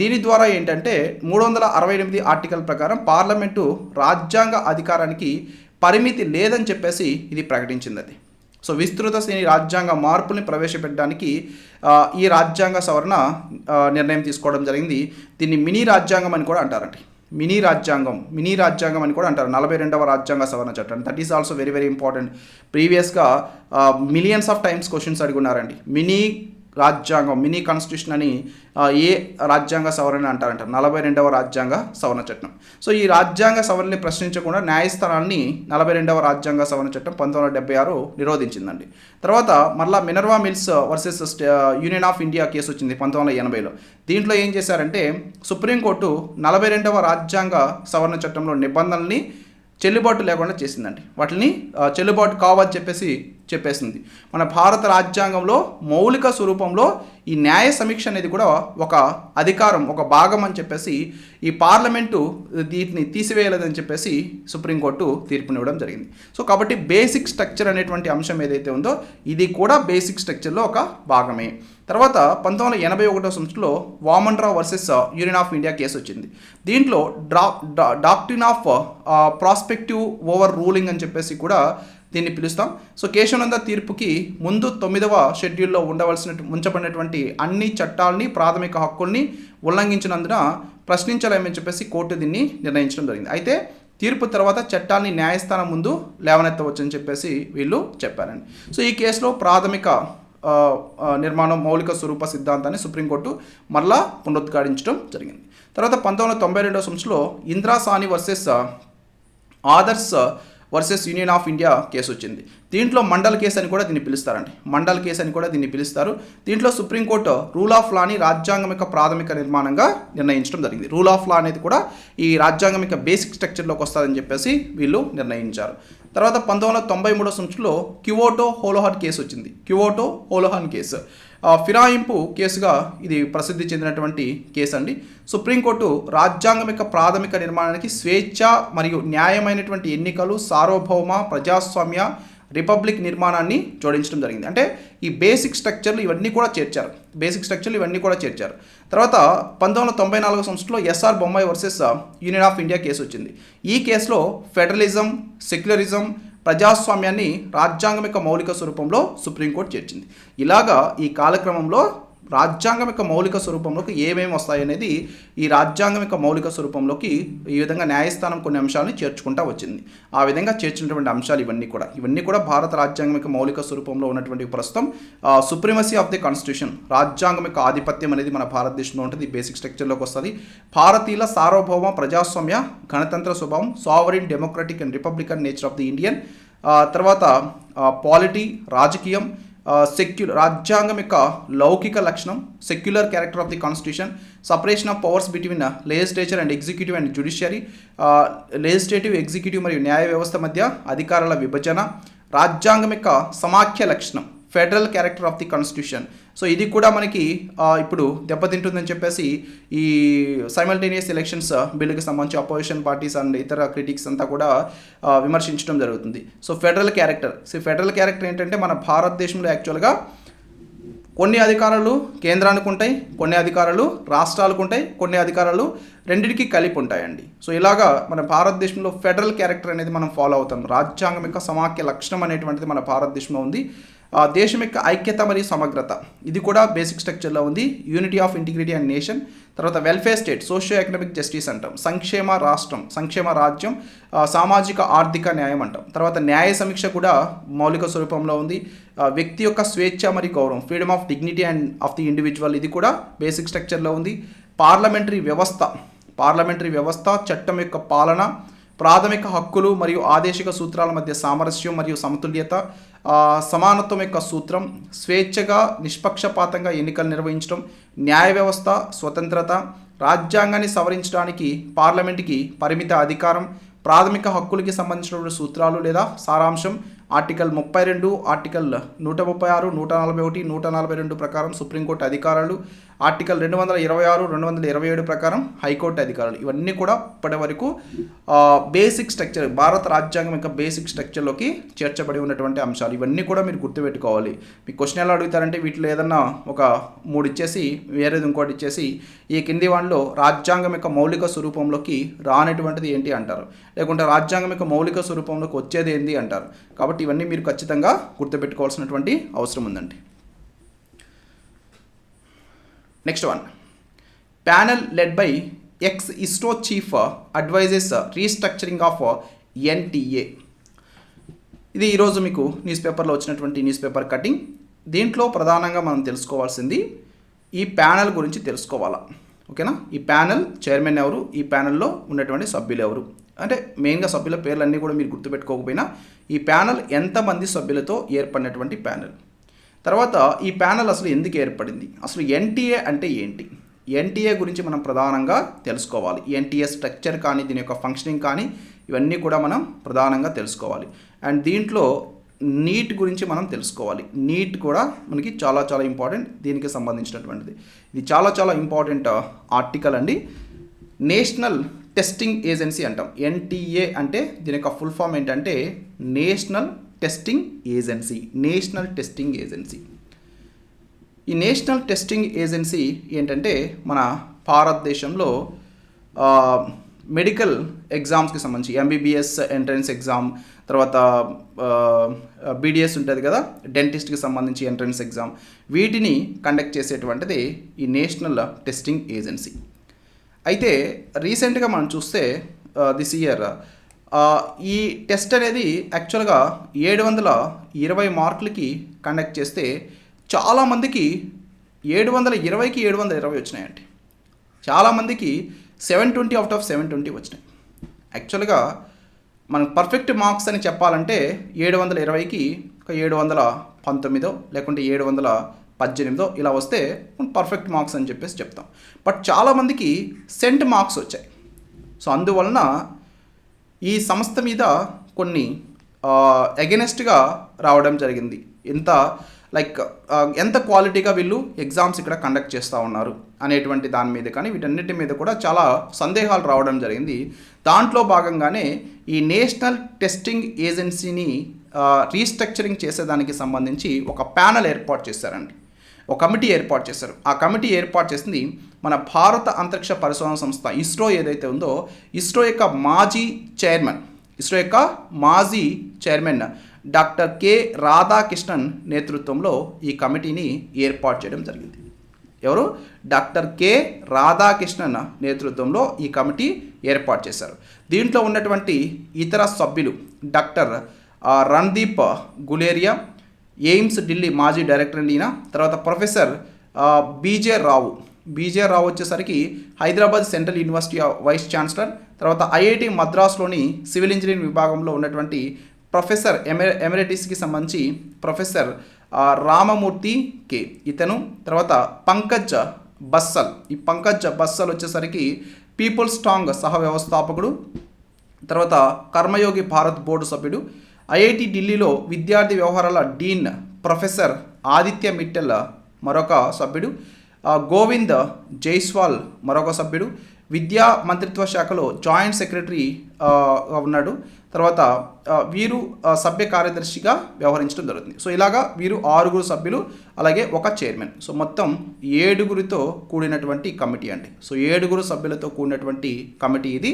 దీని ద్వారా ఏంటంటే 368 ఆర్టికల్ ప్రకారం పార్లమెంటు రాజ్యాంగ అధికారానికి పరిమితి లేదని చెప్పేసి ఇది ప్రకటించింది. అది సో విస్తృత శ్రేణి రాజ్యాంగ మార్పుల్ని ప్రవేశపెట్టడానికి ఈ రాజ్యాంగ సవరణ నిర్ణయం తీసుకోవడం జరిగింది. దీన్ని మినీ రాజ్యాంగం అని కూడా అంటారండి. మినీ రాజ్యాంగం అని కూడా అంటారు 42వ రాజ్యాంగ సవరణ చట్టం. That is also very very important. ప్రీవియస్గా మిలియన్స్ ఆఫ్ టైమ్స్ క్వశ్చన్స్ అడుగున్నారండి. మినీ రాజ్యాంగం, మినీ కాన్స్టిట్యూషన్ అని ఏ రాజ్యాంగ సవరణ అంటారంటారు, 42వ రాజ్యాంగ సవరణ చట్టం. సో ఈ రాజ్యాంగ సవరణని ప్రశ్నించకుండా న్యాయస్థానాన్ని 42వ రాజ్యాంగ సవరణ చట్టం 1976 నిరోధించిందండి. తర్వాత మళ్ళీ Minerva Mills versus union of India case వచ్చింది 1980లో. దీంట్లో ఏం చేశారంటే సుప్రీంకోర్టు 42వ రాజ్యాంగ సవరణ చట్టంలో నిబంధనల్ని చెల్లుబాటు లేకుండా చేసిందండి. వాటిని చెల్లుబాటు కావని చెప్పేసింది. మన భారత రాజ్యాంగంలో మౌలిక స్వరూపంలో ఈ న్యాయ సమీక్ష అనేది కూడా ఒక అధికారం, ఒక భాగం అని చెప్పేసి ఈ పార్లమెంటు దీన్ని తీసివేయలేదని చెప్పేసి సుప్రీంకోర్టు తీర్పునివ్వడం జరిగింది. సో కాబట్టి బేసిక్ స్ట్రక్చర్ అనేటువంటి అంశం ఏదైతే ఉందో ఇది కూడా బేసిక్ స్ట్రక్చర్లో ఒక భాగమే. తర్వాత 1981 సంవత్సరంలో Vaman Rao versus union of India case వచ్చింది. దీంట్లో doctrine of prospective overruling అని చెప్పేసి కూడా దీన్ని పిలుస్తాం. సో కేశవనంద తీర్పుకి ముందు 9వ షెడ్యూల్లో ఉంచబడినటువంటి అన్ని చట్టాలని, ప్రాథమిక హక్కుల్ని ఉల్లంఘించినందున ప్రశ్నించలేమని చెప్పేసి కోర్టు దీన్ని నిర్ణయించడం జరిగింది. అయితే తీర్పు తర్వాత చట్టాన్ని న్యాయస్థానం ముందు లేవనెత్తవచ్చని చెప్పేసి వీళ్ళు చెప్పారండి. సో ఈ కేసులో ప్రాథమిక నిర్మాణం మౌలిక స్వరూప సిద్ధాంతాన్ని సుప్రీంకోర్టు మరలా పునరుద్ఘాటించడం జరిగింది. తర్వాత 1992 సంవత్సరంలో Indira Sawhney versus Adarsh versus union of India case వచ్చింది. దీంట్లో మండల్ కేసు అని కూడా దీన్ని పిలుస్తారండి. మండల్ కేసు అని కూడా దీన్ని పిలుస్తారు. దీంట్లో సుప్రీంకోర్టు రూల్ ఆఫ్ లాని రాజ్యాంగం యొక్క ప్రాథమిక నిర్మాణంగా నిర్ణయించడం జరిగింది. రూల్ ఆఫ్ లా అనేది కూడా ఈ రాజ్యాంగం యొక్క బేసిక్ స్ట్రక్చర్లోకి వస్తుందని చెప్పేసి వీళ్ళు నిర్ణయించారు. తర్వాత 1993 సంవత్సరంలో క్యోటో హోలోహాన్ కేసు వచ్చింది. క్యోటో హోలోహాన్ కేసు ఫిరాయింపు కేసుగా ఇది ప్రసిద్ధి చెందినటువంటి కేసు అండి. సుప్రీంకోర్టు రాజ్యాంగం యొక్క ప్రాథమిక నిర్మాణానికి స్వేచ్ఛ మరియు న్యాయమైనటువంటి ఎన్నికలు, సార్వభౌమ ప్రజాస్వామ్య రిపబ్లిక్ నిర్మాణాన్ని జోడించడం జరిగింది. అంటే ఈ బేసిక్ స్ట్రక్చర్లు ఇవన్నీ కూడా చేర్చారు. తర్వాత 1994 సంవత్సరంలో S R Bommai versus union of India case వచ్చింది. ఈ కేసులో ఫెడరలిజం, సెక్యులరిజం, ప్రజాస్వామ్యాన్ని రాజ్యాంగం యొక్క మౌలిక స్వరూపంలో సుప్రీంకోర్టు చేర్చింది. ఇలాగా ఈ కాలక్రమంలో రాజ్యాంగం యొక్క మౌలిక స్వరూపంలోకి ఏమేమి వస్తాయనేది ఈ రాజ్యాంగం యొక్క మౌలిక స్వరూపంలోకి ఈ విధంగా న్యాయస్థానం కొన్ని అంశాలను చేర్చుకుంటూ వచ్చింది. ఆ విధంగా చేర్చినటువంటి అంశాలు ఇవన్నీ కూడా భారత రాజ్యాంగం యొక్క మౌలిక స్వరూపంలో ఉన్నటువంటి ప్రస్తుతం సుప్రీమసీ ఆఫ్ ది కాన్స్టిట్యూషన్, రాజ్యాంగం యొక్క ఆధిపత్యం అనేది మన భారతదేశంలో ఉంటుంది. బేసిక్ స్ట్రక్చర్లోకి వస్తుంది. భారతీయుల సార్వభౌమ ప్రజాస్వామ్య గణతంత్ర స్వభావం, sovereign democratic and Republican nature of the Indian, తర్వాత పాలిటీ రాజకీయం, రాజ్యాంగం యొక్క లౌకిక లక్షణం, secular character of the constitution, separation of powers between legislature and executive and judiciary, legislative, executive మరియు న్యాయ వ్యవస్థ మధ్య అధికారాల విభజన, రాజ్యాంగం యొక్క సమాఖ్య లక్షణం, federal character of the constitution. So ఇది కూడా మనకి ఇప్పుడు దెబ్బతింటుందని చెప్పేసి ఈ సైమల్టేనియస్ ఎలక్షన్స్ బిల్లుకి సంబంధించి అపోజిషన్ పార్టీస్ అండ్ ఇతర క్రిటిక్స్ అంతా కూడా విమర్శించడం జరుగుతుంది. సో ఫెడరల్ క్యారెక్టర్ ఏంటంటే మన భారతదేశంలో యాక్చువల్గా కొన్ని అధికారాలు కేంద్రానికి ఉంటాయి, కొన్ని అధికారాలు రాష్ట్రాలకు ఉంటాయి, కొన్ని అధికారాలు రెండింటికి కలిపి ఉంటాయండి. సో ఇలాగా మన భారతదేశంలో ఫెడరల్ క్యారెక్టర్ అనేది మనం ఫాలో అవుతాం. రాజ్యాంగం యొక్క సమాఖ్య లక్షణం అనేటువంటిది మన భారతదేశంలో ఉంది. దేశం యొక్క ఐక్యత మరియు సమగ్రత ఇది కూడా బేసిక్ స్ట్రక్చర్లో ఉంది. Unity of integrity and nation, తర్వాత welfare state, socio economic justice అంటాం, సంక్షేమ రాష్ట్రం, సంక్షేమ రాజ్యం, సామాజిక ఆర్థిక న్యాయం అంటాం. తర్వాత న్యాయ సమీక్ష కూడా మౌలిక స్వరూపంలో ఉంది. వ్యక్తి యొక్క స్వేచ్ఛ మరియు గౌరవం, freedom of dignity and of the individual, ఇది కూడా బేసిక్ స్ట్రక్చర్లో ఉంది. పార్లమెంటరీ వ్యవస్థ, చట్టం యొక్క పాలన, ప్రాథమిక హక్కులు మరియు ఆదేశిక సూత్రాల మధ్య సామరస్యం మరియు సమతుల్యత, సమానత్వం యొక్క సూత్రం, స్వేచ్ఛగా నిష్పక్షపాతంగా ఎన్నికలు నిర్వహించడం, న్యాయ వ్యవస్థ స్వతంత్రత, రాజ్యాంగాన్ని సవరించడానికి పార్లమెంటుకి పరిమిత అధికారం, ప్రాథమిక హక్కులకి సంబంధించినటువంటి సూత్రాలు లేదా సారాంశం, ఆర్టికల్ 32, ఆర్టికల్ 136, 141, 142 ప్రకారం సుప్రీంకోర్టు అధికారాలు, ఆర్టికల్ 226, 227 ప్రకారం హైకోర్టు అధికారాలు, ఇవన్నీ కూడా ఇప్పటి వరకు బేసిక్ స్ట్రక్చర్, భారత రాజ్యాంగం యొక్క బేసిక్ స్ట్రక్చర్లోకి చేర్చబడి ఉన్నటువంటి అంశాలు. ఇవన్నీ కూడా మీరు గుర్తుపెట్టుకోవాలి. మీకు క్వశ్చన్ ఎలా అడుగుతారంటే వీటిలో ఏదన్నా ఒక 3 ఇచ్చేసి వేరేది ఇంకోటి ఇచ్చేసి ఈ కింది వాటిలో రాజ్యాంగం యొక్క మౌలిక స్వరూపంలోకి రానటువంటిది ఏంటి అంటారు, లేకుంటే రాజ్యాంగం యొక్క మౌలిక స్వరూపంలోకి వచ్చేది ఏంటి అంటారు. కాబట్టి ఇవన్నీ మీరు ఖచ్చితంగా గుర్తుపెట్టుకోవాల్సినటువంటి అవసరం ఉందండి. Next one, panel led by ex ISRO chief advises restructuring of NTA. ఇది ఈరోజు మీకు న్యూస్ పేపర్లో వచ్చినటువంటి న్యూస్ పేపర్ కటింగ్. దీంట్లో ప్రధానంగా మనం తెలుసుకోవాల్సింది ఈ ప్యానెల్ గురించి తెలుసుకోవాలా. ఓకేనా, ఈ ప్యానెల్ చైర్మన్ ఎవరు, ఈ ప్యానెల్లో ఉన్నటువంటి సభ్యులు ఎవరు, అంటే మెయిన్గా సభ్యుల పేర్లన్నీ కూడా మీరు గుర్తుపెట్టుకోకపోయినా ఈ ప్యానెల్ ఎంతమంది సభ్యులతో ఏర్పడినటువంటి ప్యానెల్, తర్వాత ఈ ప్యానెల్ అసలు ఎందుకు ఏర్పడింది, అసలు ఎన్టీఏ అంటే ఏంటి, ఎన్టీఏ గురించి మనం ప్రధానంగా తెలుసుకోవాలి. ఎన్టీఏ స్ట్రక్చర్ కానీ దీని యొక్క ఫంక్షనింగ్ కానీ ఇవన్నీ కూడా మనం ప్రధానంగా తెలుసుకోవాలి. అండ్ దీంట్లో నీట్ గురించి మనం తెలుసుకోవాలి. నీట్ కూడా మనకి చాలా చాలా ఇంపార్టెంట్, దీనికి సంబంధించినటువంటిది. ఇది చాలా చాలా ఇంపార్టెంట్ ఆర్టికల్ అండి. నేషనల్ టెస్టింగ్ ఏజెన్సీ అంటాం. ఎన్టీఏ అంటే దీని యొక్క ఫుల్ ఫామ్ ఏంటంటే నేషనల్ టెస్టింగ్ ఏజెన్సీ. ఈ నేషనల్ టెస్టింగ్ ఏజెన్సీ ఏంటంటే మన భారతదేశంలో మెడికల్ ఎగ్జామ్స్కి సంబంధించి ఎంబీబీఎస్ ఎంట్రన్స్ ఎగ్జామ్, తర్వాత బీడిఎస్ ఉంటుంది కదా, డెంటిస్ట్కి సంబంధించి ఎంట్రన్స్ ఎగ్జామ్, వీటిని కండక్ట్ చేసేటువంటిది ఈ నేషనల్ టెస్టింగ్ ఏజెన్సీ. అయితే రీసెంట్గా మనం చూస్తే దిస్ ఇయర్ ఈ టెస్ట్ అనేది యాక్చువల్గా 720 మార్కులకి కండక్ట్ చేస్తే చాలామందికి 720కి 720 వచ్చినాయండి. చాలామందికి 720 అవుట్ ఆఫ్ 720 వచ్చినాయి. యాక్చువల్గా మనం పర్ఫెక్ట్ మార్క్స్ అని చెప్పాలంటే 720కి ఒక 719 లేకుంటే 718 ఇలా వస్తే పర్ఫెక్ట్ మార్క్స్ అని చెప్పేసి చెప్తాం. బట్ చాలామందికి సెంట్ మార్క్స్ వచ్చాయి. సో అందువలన ఈ సంస్థ మీద కొన్ని అగెనెస్ట్గా రావడం జరిగింది. ఎంత క్వాలిటీగా వీళ్ళు ఎగ్జామ్స్ ఇక్కడ కండక్ట్ చేస్తూ ఉన్నారు అనేటువంటి దాని మీద కానీ వీటన్నిటి మీద కూడా చాలా సందేహాలు రావడం జరిగింది. దాంట్లో భాగంగానే ఈ నేషనల్ టెస్టింగ్ ఏజెన్సీని రీస్ట్రక్చరింగ్ చేసేదానికి సంబంధించి ఒక ప్యానెల్ ఏర్పాటు చేశారండి. ఒక కమిటీ ఏర్పాటు చేశారు. ఆ కమిటీ ఏర్పాటు చేసింది మన భారత అంతరిక్ష పరిశోధన సంస్థ ఇస్రో ఏదైతే ఉందో ఇస్రో యొక్క మాజీ చైర్మన్ డాక్టర్ కె రాధాకృష్ణన్ నేతృత్వంలో ఈ కమిటీని ఏర్పాటు చేయడం జరిగింది. ఎవరు? డాక్టర్ కె రాధాకృష్ణన్ నేతృత్వంలో ఈ కమిటీ ఏర్పాటు చేశారు. దీంట్లో ఉన్నటువంటి ఇతర సభ్యులు డాక్టర్ రణ్దీప్ గులేరియా, ఎయిమ్స్ ఢిల్లీ మాజీ డైరెక్టర్ అండి ఈయన. తర్వాత ప్రొఫెసర్ బీజే రావు వచ్చేసరికి Hyderabad central university vice chancellor. తర్వాత ఐఐటి మద్రాస్లోని సివిల్ ఇంజనీరింగ్ విభాగంలో ఉన్నటువంటి ప్రొఫెసర్ ఎమిరేటిస్కి సంబంధించి ప్రొఫెసర్ రామమూర్తి కే ఇతను. తర్వాత పంకజ్ బస్సల్ వచ్చేసరికి పీపుల్ స్ట్రాంగ్ సహ వ్యవస్థాపకుడు. తర్వాత కర్మయోగి భారత్ బోర్డు సభ్యుడు. ఐఐటి ఢిల్లీలో విద్యార్థి వ్యవహారాల డీన్ ప్రొఫెసర్ ఆదిత్య మిట్టల్ మరొక సభ్యుడు. గోవింద్ జైస్వాల్ మరొక సభ్యుడు. విద్యా మంత్రిత్వ శాఖలో జాయింట్ సెక్రటరీ ఉన్నాడు. తర్వాత వీరు సభ్య కార్యదర్శిగా వ్యవహరించడం జరుగుతుంది. సో ఇలాగా వీరు 6 సభ్యులు అలాగే ఒక చైర్మన్. సో మొత్తం 7 కూడినటువంటి కమిటీ అండి. సో 7 సభ్యులతో కూడినటువంటి కమిటీ ఇది.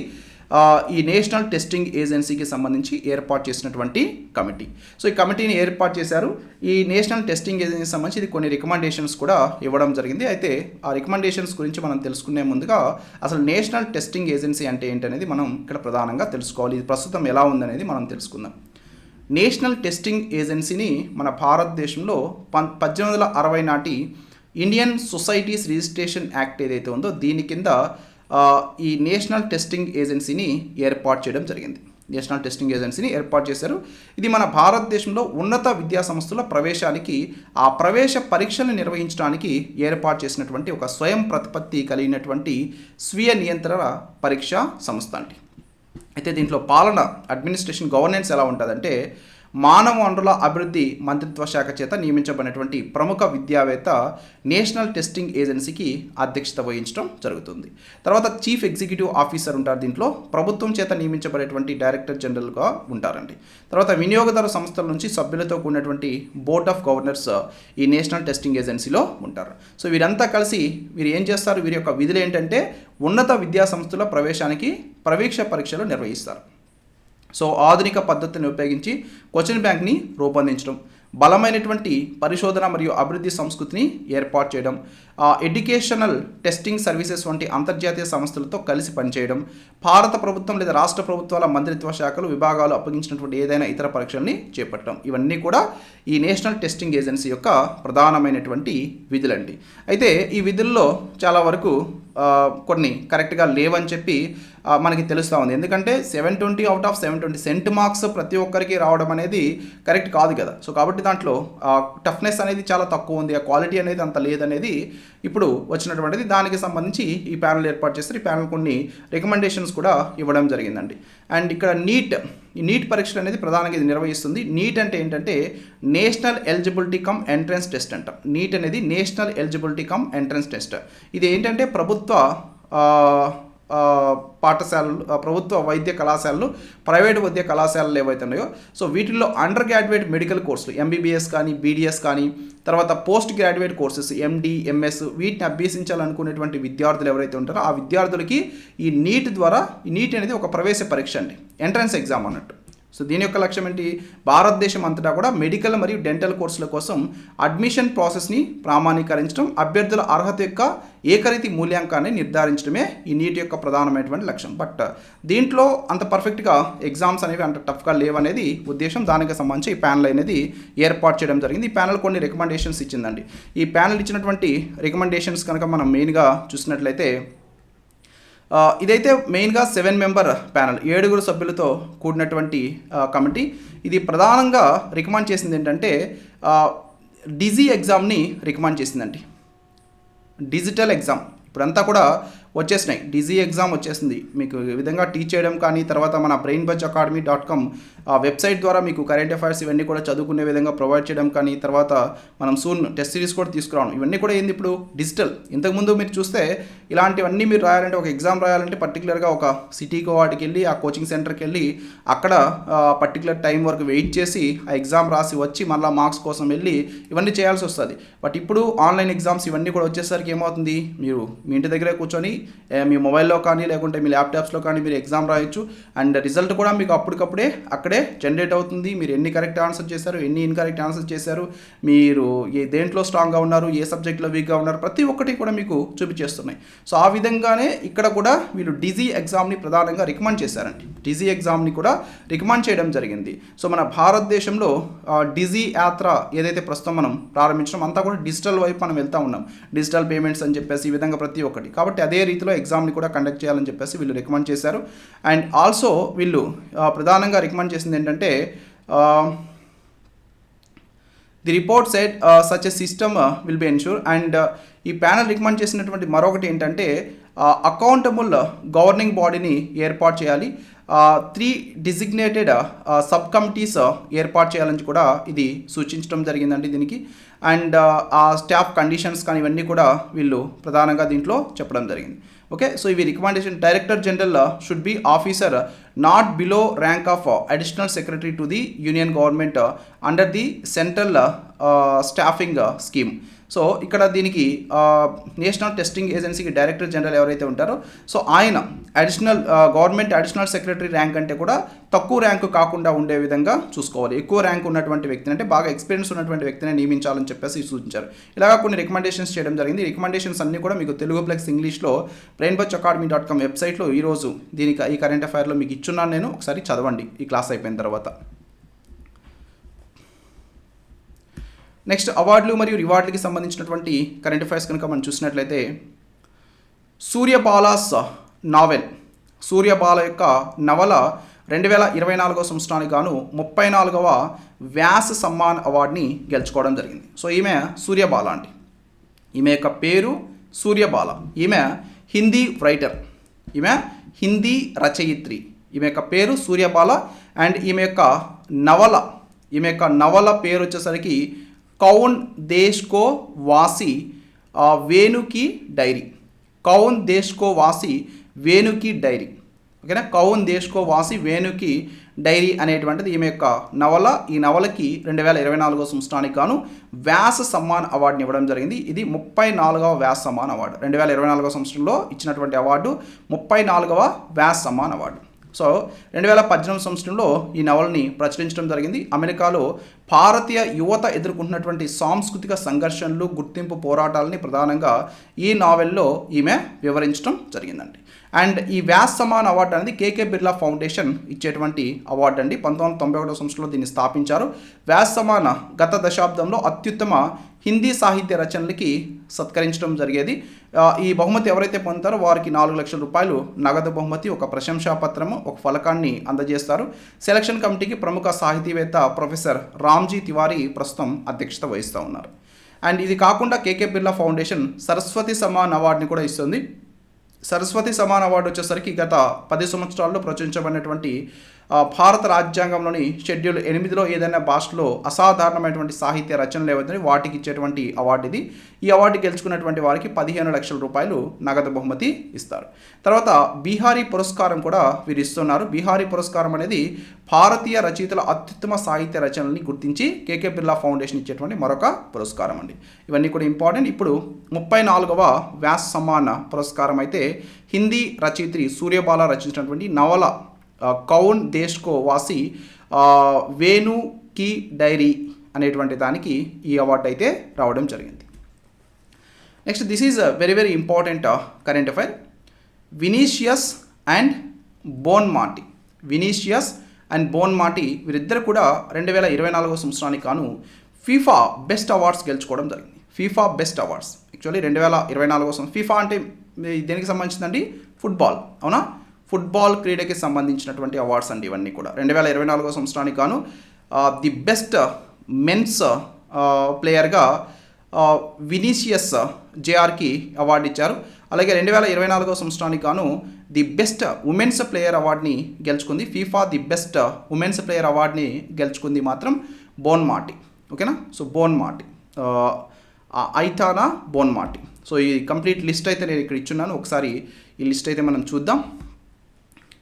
ఈ నేషనల్ టెస్టింగ్ ఏజెన్సీకి సంబంధించి ఏర్పాటు చేసినటువంటి కమిటీ. సో ఈ కమిటీని ఏర్పాటు చేశారు. ఈ నేషనల్ టెస్టింగ్ ఏజెన్సీకి సంబంధించి ఇది కొన్ని రికమెండేషన్స్ కూడా ఇవ్వడం జరిగింది. అయితే ఆ రికమెండేషన్స్ గురించి మనం తెలుసుకునే ముందుగా అసలు నేషనల్ టెస్టింగ్ ఏజెన్సీ అంటే ఏంటనేది మనం ఇక్కడ ప్రధానంగా తెలుసుకోవాలి. ఇది ప్రస్తుతం ఎలా ఉందనేది మనం తెలుసుకుందాం. నేషనల్ టెస్టింగ్ ఏజెన్సీని మన భారతదేశంలో 1860 నాటి ఇండియన్ సొసైటీస్ రిజిస్ట్రేషన్ యాక్ట్ ఏదైతే ఉందో దీని కింద ఈ నేషనల్ టెస్టింగ్ ఏజెన్సీని ఏర్పాటు చేయడం జరిగింది. నేషనల్ టెస్టింగ్ ఏజెన్సీని ఏర్పాటు చేశారు. ఇది మన భారతదేశంలో ఉన్నత విద్యా సంస్థల ప్రవేశానికి ఆ ప్రవేశ పరీక్షలు నిర్వహించడానికి ఏర్పాటు చేసినటువంటి ఒక స్వయం ప్రతిపత్తి కలిగినటువంటి స్వీయ నియంత్రణ పరీక్షా సంస్థ అండి. అయితే దీంట్లో పాలన, అడ్మినిస్ట్రేషన్, గవర్నెన్స్ ఎలా ఉంటుందంటే మానవ వనరుల అభివృద్ధి మంత్రిత్వ శాఖ చేత నియమించబడినటువంటి ప్రముఖ విద్యావేత్త నేషనల్ టెస్టింగ్ ఏజెన్సీకి అధ్యక్షత వహించడం జరుగుతుంది. తర్వాత చీఫ్ ఎగ్జిక్యూటివ్ ఆఫీసర్ ఉంటారు. దీంట్లో ప్రభుత్వం చేత నియమించబడేటువంటి డైరెక్టర్ జనరల్గా ఉంటారండి. తర్వాత వినియోగదారు సంస్థల నుంచి సభ్యులతో కూడినటువంటి బోర్డ్ ఆఫ్ గవర్నర్స్ ఈ నేషనల్ టెస్టింగ్ ఏజెన్సీలో ఉంటారు. సో వీరంతా కలిసి వీరు ఏం చేస్తారు? వీరి యొక్క విధులు ఏంటంటే ఉన్నత విద్యా సంస్థల ప్రవేశానికి ప్రవేశ పరీక్షలు నిర్వహిస్తారు. సో ఆధునిక పద్ధతిని ఉపయోగించి క్వశ్చన్ బ్యాంక్ని రూపొందించడం, బలమైనటువంటి పరిశోధన మరియు అభివృద్ధి సంస్కృతిని ఏర్పాటు చేయడం, ఎడ్యుకేషనల్ టెస్టింగ్ సర్వీసెస్ వంటి అంతర్జాతీయ సంస్థలతో కలిసి పనిచేయడం, భారత ప్రభుత్వం లేదా రాష్ట్ర ప్రభుత్వాల మంత్రిత్వ శాఖలు విభాగాలు అప్పగించినటువంటి ఏదైనా ఇతర పరీక్షల్ని చేపట్టడం, ఇవన్నీ కూడా ఈ నేషనల్ టెస్టింగ్ ఏజెన్సీ యొక్క ప్రధానమైనటువంటి విధులండి. అయితే ఈ విధుల్లో చాలా వరకు కొన్ని కరెక్ట్గా లేవని చెప్పి మనకి తెలుస్తూ ఉంది. ఎందుకంటే 720 అవుట్ ఆఫ్ 720 సెంట్ మార్క్స్ ప్రతి ఒక్కరికి రావడం అనేది కరెక్ట్ కాదు కదా. సో కాబట్టి దాంట్లో టఫ్నెస్ అనేది చాలా తక్కువ ఉంది, ఆ క్వాలిటీ అనేది అంత లేదనేది ఇప్పుడు వచ్చినటువంటిది. దానికి సంబంధించి ఈ ప్యానెల్ ఏర్పాటు చేస్తారు. ఈ ప్యానెల్ కొన్ని రికమెండేషన్స్ కూడా ఇవ్వడం జరిగిందండి. అండ్ ఇక్కడ ఈ నీట్ పరీక్షలు అనేది ప్రధానంగా ఇది నిర్వహిస్తుంది. నీట్ అంటే ఏంటంటే national eligibility cum entrance test అంట. నీట్ అనేది national eligibility cum entrance test. ఇది ఏంటంటే ప్రభుత్వ పాఠశాలలు, ప్రభుత్వ వైద్య కళాశాలలు, ప్రైవేట్ వైద్య కళాశాలలు ఏవైతే ఉన్నాయో సో వీటిల్లో అండర్ గ్రాడ్యుయేట్ మెడికల్ కోర్సులు ఎంబీబీఎస్ కానీ బీడీఎస్ కానీ తర్వాత పోస్ట్ గ్రాడ్యుయేట్ కోర్సెస్ ఎండి ఎంఎస్ వీటిని అభ్యసించాలనుకునేటువంటి విద్యార్థులు ఎవరైతే ఉంటారో ఆ విద్యార్థులకి ఈ నీట్ ద్వారా, ఈ నీట్ అనేది ఒక ప్రవేశ పరీక్ష అండి, ఎంట్రన్స్ ఎగ్జామ్ అన్నట్టు. సో దీని యొక్క లక్ష్యం ఏంటి? భారతదేశం అంతటా కూడా మెడికల్ మరియు డెంటల్ కోర్సుల కోసం అడ్మిషన్ ప్రాసెస్ని ప్రామాణీకరించడం, అభ్యర్థుల అర్హత యొక్క ఏకరీతి మూల్యాంకాన్ని నిర్ధారించడమే ఈ నీట్ యొక్క ప్రధానమైనటువంటి లక్ష్యం. బట్ దీంట్లో అంత పర్ఫెక్ట్గా ఎగ్జామ్స్ అనేవి అంత టఫ్గా లేవనేది ఉద్దేశం. దానికి సంబంధించి ఈ ప్యానల్ అనేది ఏర్పాటు చేయడం జరిగింది. ఈ ప్యానల్ కొన్ని రికమెండేషన్స్ ఇచ్చిందండి. ఈ ప్యానల్ ఇచ్చినటువంటి రికమెండేషన్స్ కనుక మనం మెయిన్గా చూసినట్లయితే ఇదైతే మెయిన్గా 7 మెంబర్ ప్యానల్, 7 సభ్యులతో కూడినటువంటి కమిటీ. ఇది ప్రధానంగా రికమెండ్ చేసింది ఏంటంటే డిజీ ఎగ్జామ్ని రికమెండ్ చేసిందండి. డిజిటల్ ఎగ్జామ్ ఇప్పుడంతా కూడా వచ్చేసినాయి, డిజీ ఎగ్జామ్ వచ్చేసింది. మీకు ఈ విధంగా టీచ్ చేయడం కానీ, తర్వాత మన brainbuzzacademy.com వెబ్సైట్ ద్వారా మీకు కరెంట్ అఫైర్స్ ఇవన్నీ కూడా చదువుకునే విధంగా ప్రొవైడ్ చేయడం కానీ, తర్వాత మనం సూన్ టెస్ట్ సిరీస్ కూడా తీసుకురావడం, ఇవన్నీ కూడా ఏంది ఇప్పుడు డిజిటల్. ఇంతకుముందు మీరు చూస్తే ఇలాంటివన్నీ మీరు రాయాలంటే, ఒక ఎగ్జామ్ రాయాలంటే పర్టికులర్గా ఒక సిటీకి వాటికి వెళ్ళి ఆ కోచింగ్ సెంటర్కి వెళ్ళి అక్కడ పర్టికులర్ టైం వరకు వెయిట్ చేసి ఆ ఎగ్జామ్ రాసి వచ్చి మళ్ళీ మార్క్స్ కోసం వెళ్ళి ఇవన్నీ చేయాల్సి వస్తుంది. బట్ ఇప్పుడు ఆన్లైన్ ఎగ్జామ్స్ ఇవన్నీ కూడా వచ్చేసరికి ఏమవుతుంది, మీరు మీ ఇంటి దగ్గరే కూర్చొని మీ మొబైల్లో కానీ లేకుంటే మీ ల్యాప్టాప్స్లో కానీ మీరు ఎగ్జామ్ రాయొచ్చు. అండ్ రిజల్ట్ కూడా మీకు అప్పటికప్పుడే అక్కడే జనరేట్ అవుతుంది. మీరు ఎన్ని కరెక్ట్ ఆన్సర్ చేశారు, ఎన్ని ఇన్కరెక్ట్ ఆన్సర్ చేశారు, మీరు దేంట్లో స్ట్రాంగ్గా ఉన్నారు, ఏ సబ్జెక్ట్లో వీక్గా ఉన్నారు, ప్రతి ఒక్కటి కూడా మీకు చూపించేస్తున్నాయి. సో ఆ విధంగానే ఇక్కడ కూడా వీళ్ళు డిజీ ఎగ్జామ్ని ప్రధానంగా రికమెండ్ చేశారండి. డిజీ ఎగ్జామ్ని కూడా రికమెండ్ చేయడం జరిగింది. సో మన భారతదేశంలో డిజీ యాత్ర ఏదైతే ప్రస్తుతం మనం ప్రారంభించడం అంతా కూడా డిజిటల్ వైపు మనం వెళ్తూ ఉన్నాం. డిజిటల్ పేమెంట్స్ అని చెప్పేసి ఈ విధంగా ప్రతి ఒక్కటి. కాబట్టి అదే రీతిలో ఎగ్జామ్ని కూడా కండక్ట్ చేయాలని చెప్పేసి వీళ్ళు రికమెండ్ చేశారు. అండ్ ఆల్సో వీళ్ళు ప్రధానంగా రికమెండ్ చేసింది ఏంటంటే the report said such a system will be ensure. And ఈ ప్యానల్ రికమెండ్ చేసినటువంటి మరొకటి ఏంటంటే అకౌంటబుల్ గవర్నింగ్ బాడీని ఏర్పాటు చేయాలి. 3 డిజిగ్నేటెడ్ సబ్ కమిటీస్ ఏర్పాటు చేయాలని కూడా ఇది సూచించడం జరిగిందండి దీనికి. అండ్ ఆ స్టాఫ్ కండిషన్స్ కానీ ఇవన్నీ కూడా వీళ్ళు ప్రధానంగా దీంట్లో చెప్పడం జరిగింది. ఓకే, సో ఇవి recommendation. Director general should be officer not below rank of additional secretary to the union government under the central staffing scheme. So ఇక్కడ దీనికి నేషనల్ టెస్టింగ్ ఏజెన్సీకి డైరెక్టర్ జనరల్ ఎవరైతే ఉంటారో సో ఆయన గవర్నమెంట్ అడిషనల్ సెక్రటరీ ర్యాంక్ అంటే కూడా తక్కువ rank కాకుండా ఉండే విధంగా చూసుకోవాలి. ఎక్కువ ర్యాంక్ ఉన్నటువంటి వ్యక్తిని, అంటే బాగా ఎక్స్పీరియన్స్ ఉన్నటువంటి వ్యక్తిని నియమించాలని చెప్పేసి సూచించారు. ఇలాగా కొన్ని రికమెండేషన్స్ చేయడం జరిగింది. రికమెండేషన్స్ అన్నీ కూడా మీకు తెలుగు ప్లస్ ఇంగ్లీష్లో brainbuzzacademy.com వెబ్సైట్లో ఈరోజు దీనికి ఈ కరెంట్ అఫైర్లో మీకు ఇచ్చున్నాను. నేను ఒకసారి చదవండి ఈ క్లాస్ అయిపోయిన తర్వాత. నెక్స్ట్ అవార్డులు మరియు రివార్డులకి సంబంధించినటువంటి కరెంట్ అఫైర్స్ కనుక మనం చూసినట్లయితే సూర్యబాలాస్ నావెల్, సూర్యబాల యొక్క నవల 2024 సంవత్సరానికి గాను 34వ వ్యాస సమ్మాన్ అవార్డుని గెలుచుకోవడం జరిగింది. సో ఈమె సూర్యబాల అండి. ఈమె యొక్క పేరు సూర్యబాల. ఈమె హిందీ రైటర్, ఈమె హిందీ రచయిత్రి. ఈమె యొక్క పేరు సూర్యబాల. అండ్ ఈమె యొక్క నవల పేరు వచ్చేసరికి కౌన్ దేశ్ కో వాసి వేణు की डायरी. कौन देश को वासी వేణు की डायरी. ఓకేనా, కౌన్ దేశ్ కో వాసి వేణు की డైరీ అనేటువంటిది ఈమె యొక్క నవల. ఈ నవలకి 2024 సంవత్సరానికి గాను వ్యాస సమ్మాన్ అవార్డుని ఇవ్వడం జరిగింది. ఇది 34వ వ్యాస సమ్మాన్ అవార్డు. 2024 సంవత్సరంలో ఇచ్చినటువంటి అవార్డు 34వ వ్యాస సమ్మాన్ అవార్డు. సో 2018 సంవత్సరంలో ఈ నవలని ప్రచురించడం జరిగింది. అమెరికాలో భారతీయ యువత ఎదుర్కొంటున్నటువంటి సాంస్కృతిక సంఘర్షణలు, గుర్తింపు పోరాటాలని ప్రధానంగా ఈ నావెల్లో ఈమె వివరించడం జరిగిందండి. అండ్ ఈ వ్యాస్ సమాన్ అవార్డు అనేది కేకే బిర్లా ఫౌండేషన్ ఇచ్చేటువంటి అవార్డు అండి. 1991 సంవత్సరంలో దీన్ని స్థాపించారు. వ్యాస్ సమాన్ గత దశాబ్దంలో అత్యుత్తమ హిందీ సాహిత్య రచనలకి సత్కరించడం జరిగేది. ఈ బహుమతి ఎవరైతే పొందుతారో వారికి 4 లక్షల రూపాయలు నగదు బహుమతి, ఒక ప్రశంసా పత్రము, ఒక ఫలకాన్ని అందజేస్తారు. సెలక్షన్ కమిటీకి ప్రముఖ సాహితీవేత్త ప్రొఫెసర్ రామ్జీ తివారీ ప్రస్తుతం అధ్యక్షత వహిస్తూ ఉన్నారు. అండ్ ఇది కాకుండా కేకే బిర్లా ఫౌండేషన్ సరస్వతి సమాన్ అవార్డుని కూడా ఇస్తుంది. సరస్వతి సమాన్ అవార్డు వచ్చేసరికి గత 10 సంవత్సరాల్లో ప్రచురించబడినటువంటి భారత రాజ్యాంగంలోని షెడ్యూల్ 8లో ఏదైనా భాషలో అసాధారణమైనటువంటి సాహిత్య రచనలు ఏవైతే వాటికి ఇచ్చేటువంటి అవార్డు ఇది. ఈ అవార్డు గెలుచుకున్నటువంటి వారికి 15 లక్షల రూపాయలు నగదు బహుమతి ఇస్తారు. తర్వాత బీహారీ పురస్కారం కూడా వీరు ఇస్తున్నారు. బీహారీ పురస్కారం అనేది భారతీయ రచయితల అత్యుత్తమ సాహిత్య రచనల్ని గుర్తించి కేకే బిర్లా ఫౌండేషన్ ఇచ్చేటువంటి మరొక పురస్కారం అండి. ఇవన్నీ కూడా ఇంపార్టెంట్. ఇప్పుడు 34వ వ్యాస్ సమ్మాన్ పురస్కారం అయితే హిందీ రచయిత్రి సూర్యబాల రచించినటువంటి నవల కౌన్ దేశ్కో వాసి వేణు కీ డైరీ అనేటువంటి దానికి ఈ అవార్డు అయితే రావడం జరిగింది. Next this is very very important current affair. Vinicius and Bonmati. Vinicius and Bonmati వీరిద్దరు కూడా 2024 సంవత్సరానికి గాను ఫీఫా బెస్ట్ అవార్డ్స్ గెలుచుకోవడం జరిగింది. ఫీఫా బెస్ట్ అవార్డ్స్ యాక్చువల్లీ 2024 సంవత్సరం. ఫీఫా అంటే దేనికి సంబంధించిందండి? ఫుట్బాల్, అవునా? ఫుట్బాల్ క్రీడకి సంబంధించినటువంటి అవార్డ్స్ అండి ఇవన్నీ కూడా. 2024 సంవత్సరానికి గాను ది బెస్ట్ మెన్స్ ప్లేయర్గా వినీషియస్ జేఆర్కి అవార్డు ఇచ్చారు. అలాగే 2024 సంవత్సరానికి గాను ది బెస్ట్ ఉమెన్స్ ప్లేయర్ అవార్డుని గెలుచుకుంది. FIFA the best women's player అవార్డుని గెలుచుకుంది మాత్రం బోన్మాటి. ఓకేనా? So Bonmati, Aitana Bonmati. So ఈ కంప్లీట్ లిస్ట్ అయితే నేను ఇక్కడ ఇచ్చున్నాను. ఒకసారి ఈ లిస్ట్ అయితే మనం చూద్దాం.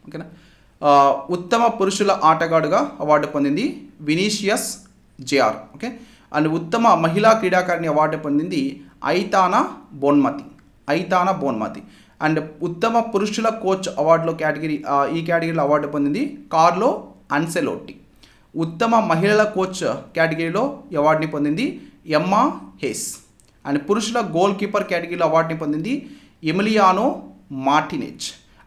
ఓకేనా? ఉత్తమ పురుషుల ఆటగాడుగా అవార్డు పొందింది వినీషియస్ జేఆర్. ఓకే. అండ్ ఉత్తమ మహిళా క్రీడాకారిణి అవార్డు పొందింది ఐతానా బోన్మతి. అండ్ ఉత్తమ పురుషుల కోచ్ అవార్డులో ఈ కేటగిరీలో అవార్డు పొందింది కార్లో అన్సెలోట్టి. ఉత్తమ మహిళల కోచ్ కేటగిరీలో అవార్డుని పొందింది ఎమ్మా హేస్. అండ్ పురుషుల గోల్ కీపర్ కేటగిరీలో అవార్డుని పొందింది ఎమిలియానో మార్టినెజ్.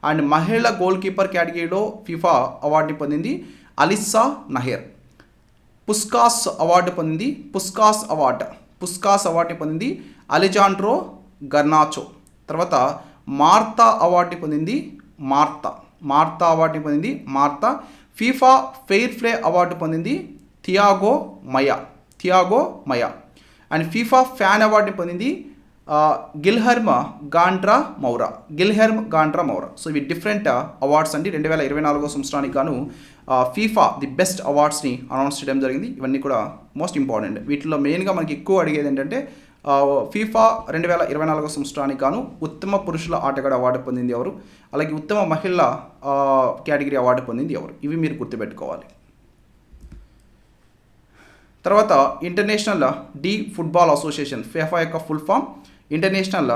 అండ్ మహిళల గోల్ కీపర్ కేటగిరీలో ఫిఫా అవార్డుని పొందింది అలిస్సా నహెర్. పుస్కాస్ అవార్డుని పొందింది అలెజాండ్రో గర్నాచో. తర్వాత మార్తా అవార్డుని పొందింది Marta. FIFA fair play award పొందింది Thiago Maia. And FIFA fan అవార్డుని పొందింది గిల్హెర్మ్ గాండ్రా మౌరా. సో ఇవి డిఫరెంట్ అవార్డ్స్ అండి. 2024 సంవత్సరానికి గాను ఫీఫా ది బెస్ట్ అవార్డ్స్ని అనౌన్స్ చేయడం జరిగింది. ఇవన్నీ కూడా మోస్ట్ ఇంపార్టెంట్. వీటిలో మెయిన్గా మనకి ఎక్కువ అడిగేది ఏంటంటే ఫీఫా 2024 సంవత్సరానికి గాను ఉత్తమ పురుషుల ఆటగాడు అవార్డు పొందింది ఎవరు, అలాగే ఉత్తమ మహిళల కేటగిరీ అవార్డు పొందింది ఎవరు, ఇవి మీరు గుర్తుపెట్టుకోవాలి. తర్వాత international de football association, FIFA యొక్క full form international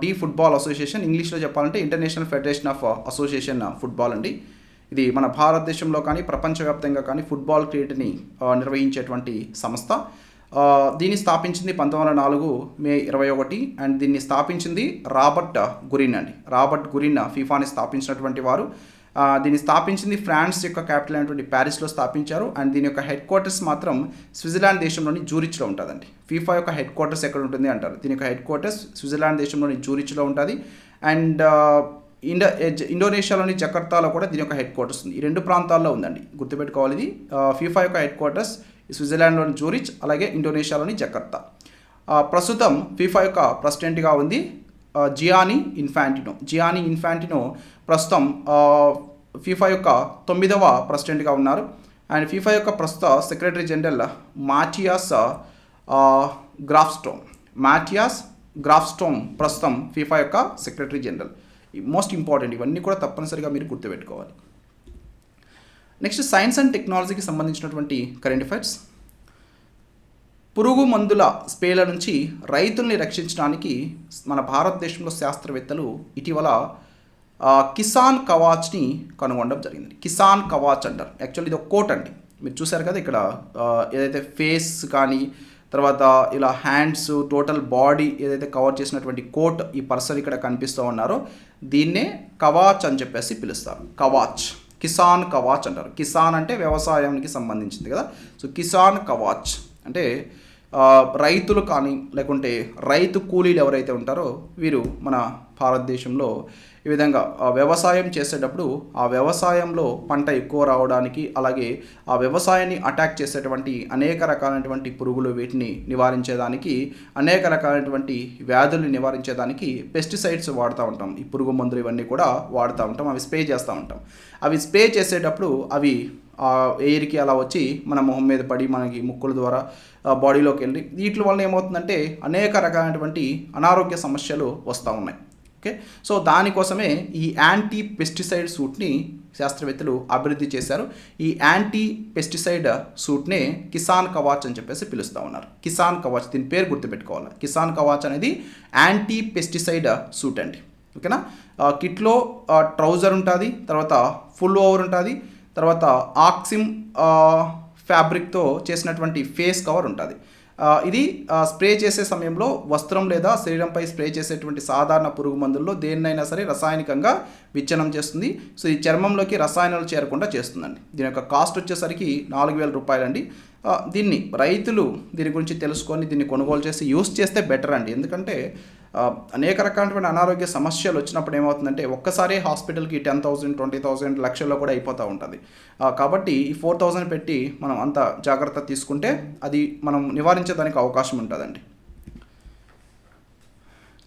de football association. ఇంగ్లీష్లో చెప్పాలంటే international federation of association football అండి. ఇది మన భారతదేశంలో కానీ ప్రపంచవ్యాప్తంగా కానీ ఫుట్బాల్ క్రీడని నిర్వహించేటువంటి సంస్థ. దీన్ని స్థాపించింది 1904 మే 21. అండ్ దీన్ని స్థాపించింది రాబర్ట్ గురిన్ ఫిఫాని స్థాపించినటువంటి వారు. దీన్ని స్థాపించింది ఫ్రాన్స్ యొక్క క్యాపిటల్ అయినటువంటి ప్యారిస్లో స్థాపించారు. అండ్ దీని యొక్క హెడ్ క్వార్టర్స్ మాత్రం స్విట్జర్లాండ్ దేశంలోని జూరిచ్లో ఉంటుందండి. ఫీఫా యొక్క హెడ్ క్వార్టర్స్ ఎక్కడ ఉంటుంది అంటారు. దీని యొక్క హెడ్ క్వార్టర్స్ స్విట్జర్లాండ్ దేశంలోని జూరిచ్లో ఉంటుంది. అండ్ ఇండోనేషియాలోని జకర్తాలో కూడా దీని యొక్క హెడ్ క్వార్టర్స్ ఉంది. ఈ రెండు ప్రాంతాల్లో ఉందండి, గుర్తుపెట్టుకోవాలి. ఇది ఫీఫా యొక్క హెడ్ క్వార్టర్స్ స్విట్జర్లాండ్లోని జూరిచ్, అలాగే ఇండోనేషియాలోని జకర్తా. ప్రస్తుతం ఫీఫా యొక్క ప్రెసిడెంట్గా ఉంది జియానీ ఇన్ఫాంటినో ప్రస్తుతం ఫీఫా యొక్క 9వ ప్రెసిడెంట్గా ఉన్నారు. అండ్ ఫీఫా యొక్క ప్రస్తుత సెక్రటరీ జనరల్ మాటియాస్ గ్రాఫ్స్టోమ్ ప్రస్తుతం ఫీఫా యొక్క సెక్రటరీ జనరల్. మోస్ట్ ఇంపార్టెంట్, ఇవన్నీ కూడా తప్పనిసరిగా మీరు గుర్తుపెట్టుకోవాలి. నెక్స్ట్ సైన్స్ అండ్ టెక్నాలజీకి సంబంధించినటువంటి కరెంట్ అఫైర్స్. పురుగు మందుల స్ప్రేల నుంచి రైతుల్ని రక్షించడానికి మన భారతదేశంలో శాస్త్రవేత్తలు ఇటీవల కిసాన్ కవాచ్ని కనుగొనడం జరిగింది. కిసాన్ కవాచ్ అంటారు. యాక్చువల్లీ ఇది ఒక కోట్ అండి. మీరు చూసారు కదా ఇక్కడ ఏదైతే ఫేస్ కానీ తర్వాత ఇలా హ్యాండ్స్ టోటల్ బాడీ ఏదైతే కవర్ చేసినటువంటి కోట్ ఈ పర్సన్ ఇక్కడ కనిపిస్తూ ఉన్నారో దీన్నే కవాచ్ అని చెప్పేసి పిలుస్తారు. కిసాన్ కవాచ్ అంటారు. కిసాన్ అంటే వ్యవసాయానికి సంబంధించింది కదా. సో కిసాన్ కవాచ్ అంటే రైతులు కానీ లేకుంటే రైతు కూలీలు ఎవరైతే ఉంటారో వీరు మన భారతదేశంలో ఈ విధంగా వ్యవసాయం చేసేటప్పుడు ఆ వ్యవసాయంలో పంట ఎక్కువ రావడానికి అలాగే ఆ వ్యవసాయాన్ని అటాక్ చేసేటువంటి అనేక రకాలైనటువంటి పురుగులు వీటిని నివారించేదానికి అనేక రకాలైనటువంటి వ్యాధుల్ని నివారించేదానికి పెస్టిసైడ్స్ వాడుతూ ఉంటాం. ఈ పురుగు మందులు ఇవన్నీ కూడా వాడుతూ ఉంటాం, అవి స్ప్రే చేస్తూ ఉంటాం. అవి స్ప్రే చేసేటప్పుడు అవి ఎయిర్కి అలా వచ్చి మన మొహం మీద పడి మనకి ముక్కుల ద్వారా బాడీలోకి వెళ్ళి వీటి వల్ల ఏమవుతుందంటే అనేక రకాలైనటువంటి అనారోగ్య సమస్యలు వస్తూ ఉన్నాయి. ఓకే, సో దానికోసమే ఈ యాంటీ పెస్టిసైడ్ సూట్ని శాస్త్రవేత్తలు అభివృద్ధి చేశారు. ఈ యాంటీ పెస్టిసైడ్ సూట్నే కిసాన్ కవాచ్ అని చెప్పేసి పిలుస్తూ ఉన్నారు. కిసాన్ కవాచ్, దీని పేరు గుర్తుపెట్టుకోవాలి. కిసాన్ కవాచ్ అనేది యాంటీ పెస్టిసైడ్ సూట్ అండి. ఓకేనా. కిట్లో ట్రౌజర్ ఉంటుంది, తర్వాత ఫుల్ ఓవర్ ఉంటుంది, తర్వాత ఆక్సిమ్ ఫ్యాబ్రిక్తో చేసినటువంటి ఫేస్ కవర్ ఉంటుంది. ఇది స్ప్రే చేసే సమయంలో వస్త్రం లేదా శరీరంపై స్ప్రే చేసేటువంటి సాధారణ పురుగు మందుల్లో దేన్నైనా సరే రసాయనికంగా విచ్ఛిన్నం చేస్తుంది. సో ఈ చర్మంలోకి రసాయనాలు చేరకుండా చేస్తుందండి. దీని యొక్క కాస్ట్ వచ్చేసరికి 4,000 రూపాయలండి. దీన్ని రైతులు దీని గురించి తెలుసుకొని దీన్ని కొనుగోలు చేసి యూస్ చేస్తే బెటర్ అండి. ఎందుకంటే అనేక రకాలైన అనారోగ్య సమస్యలు వచ్చినప్పుడు ఏమవుతుందంటే ఒక్కసారి హాస్పిటల్కి 10,000, 20,000 లక్షల్లో కూడా అయిపోతూ ఉంటుంది. కాబట్టి ఈ 4,000 పెట్టి మనం అంత జాగ్రత్త తీసుకుంటే అది మనం నివారించేదానికి అవకాశం ఉంటుందండి.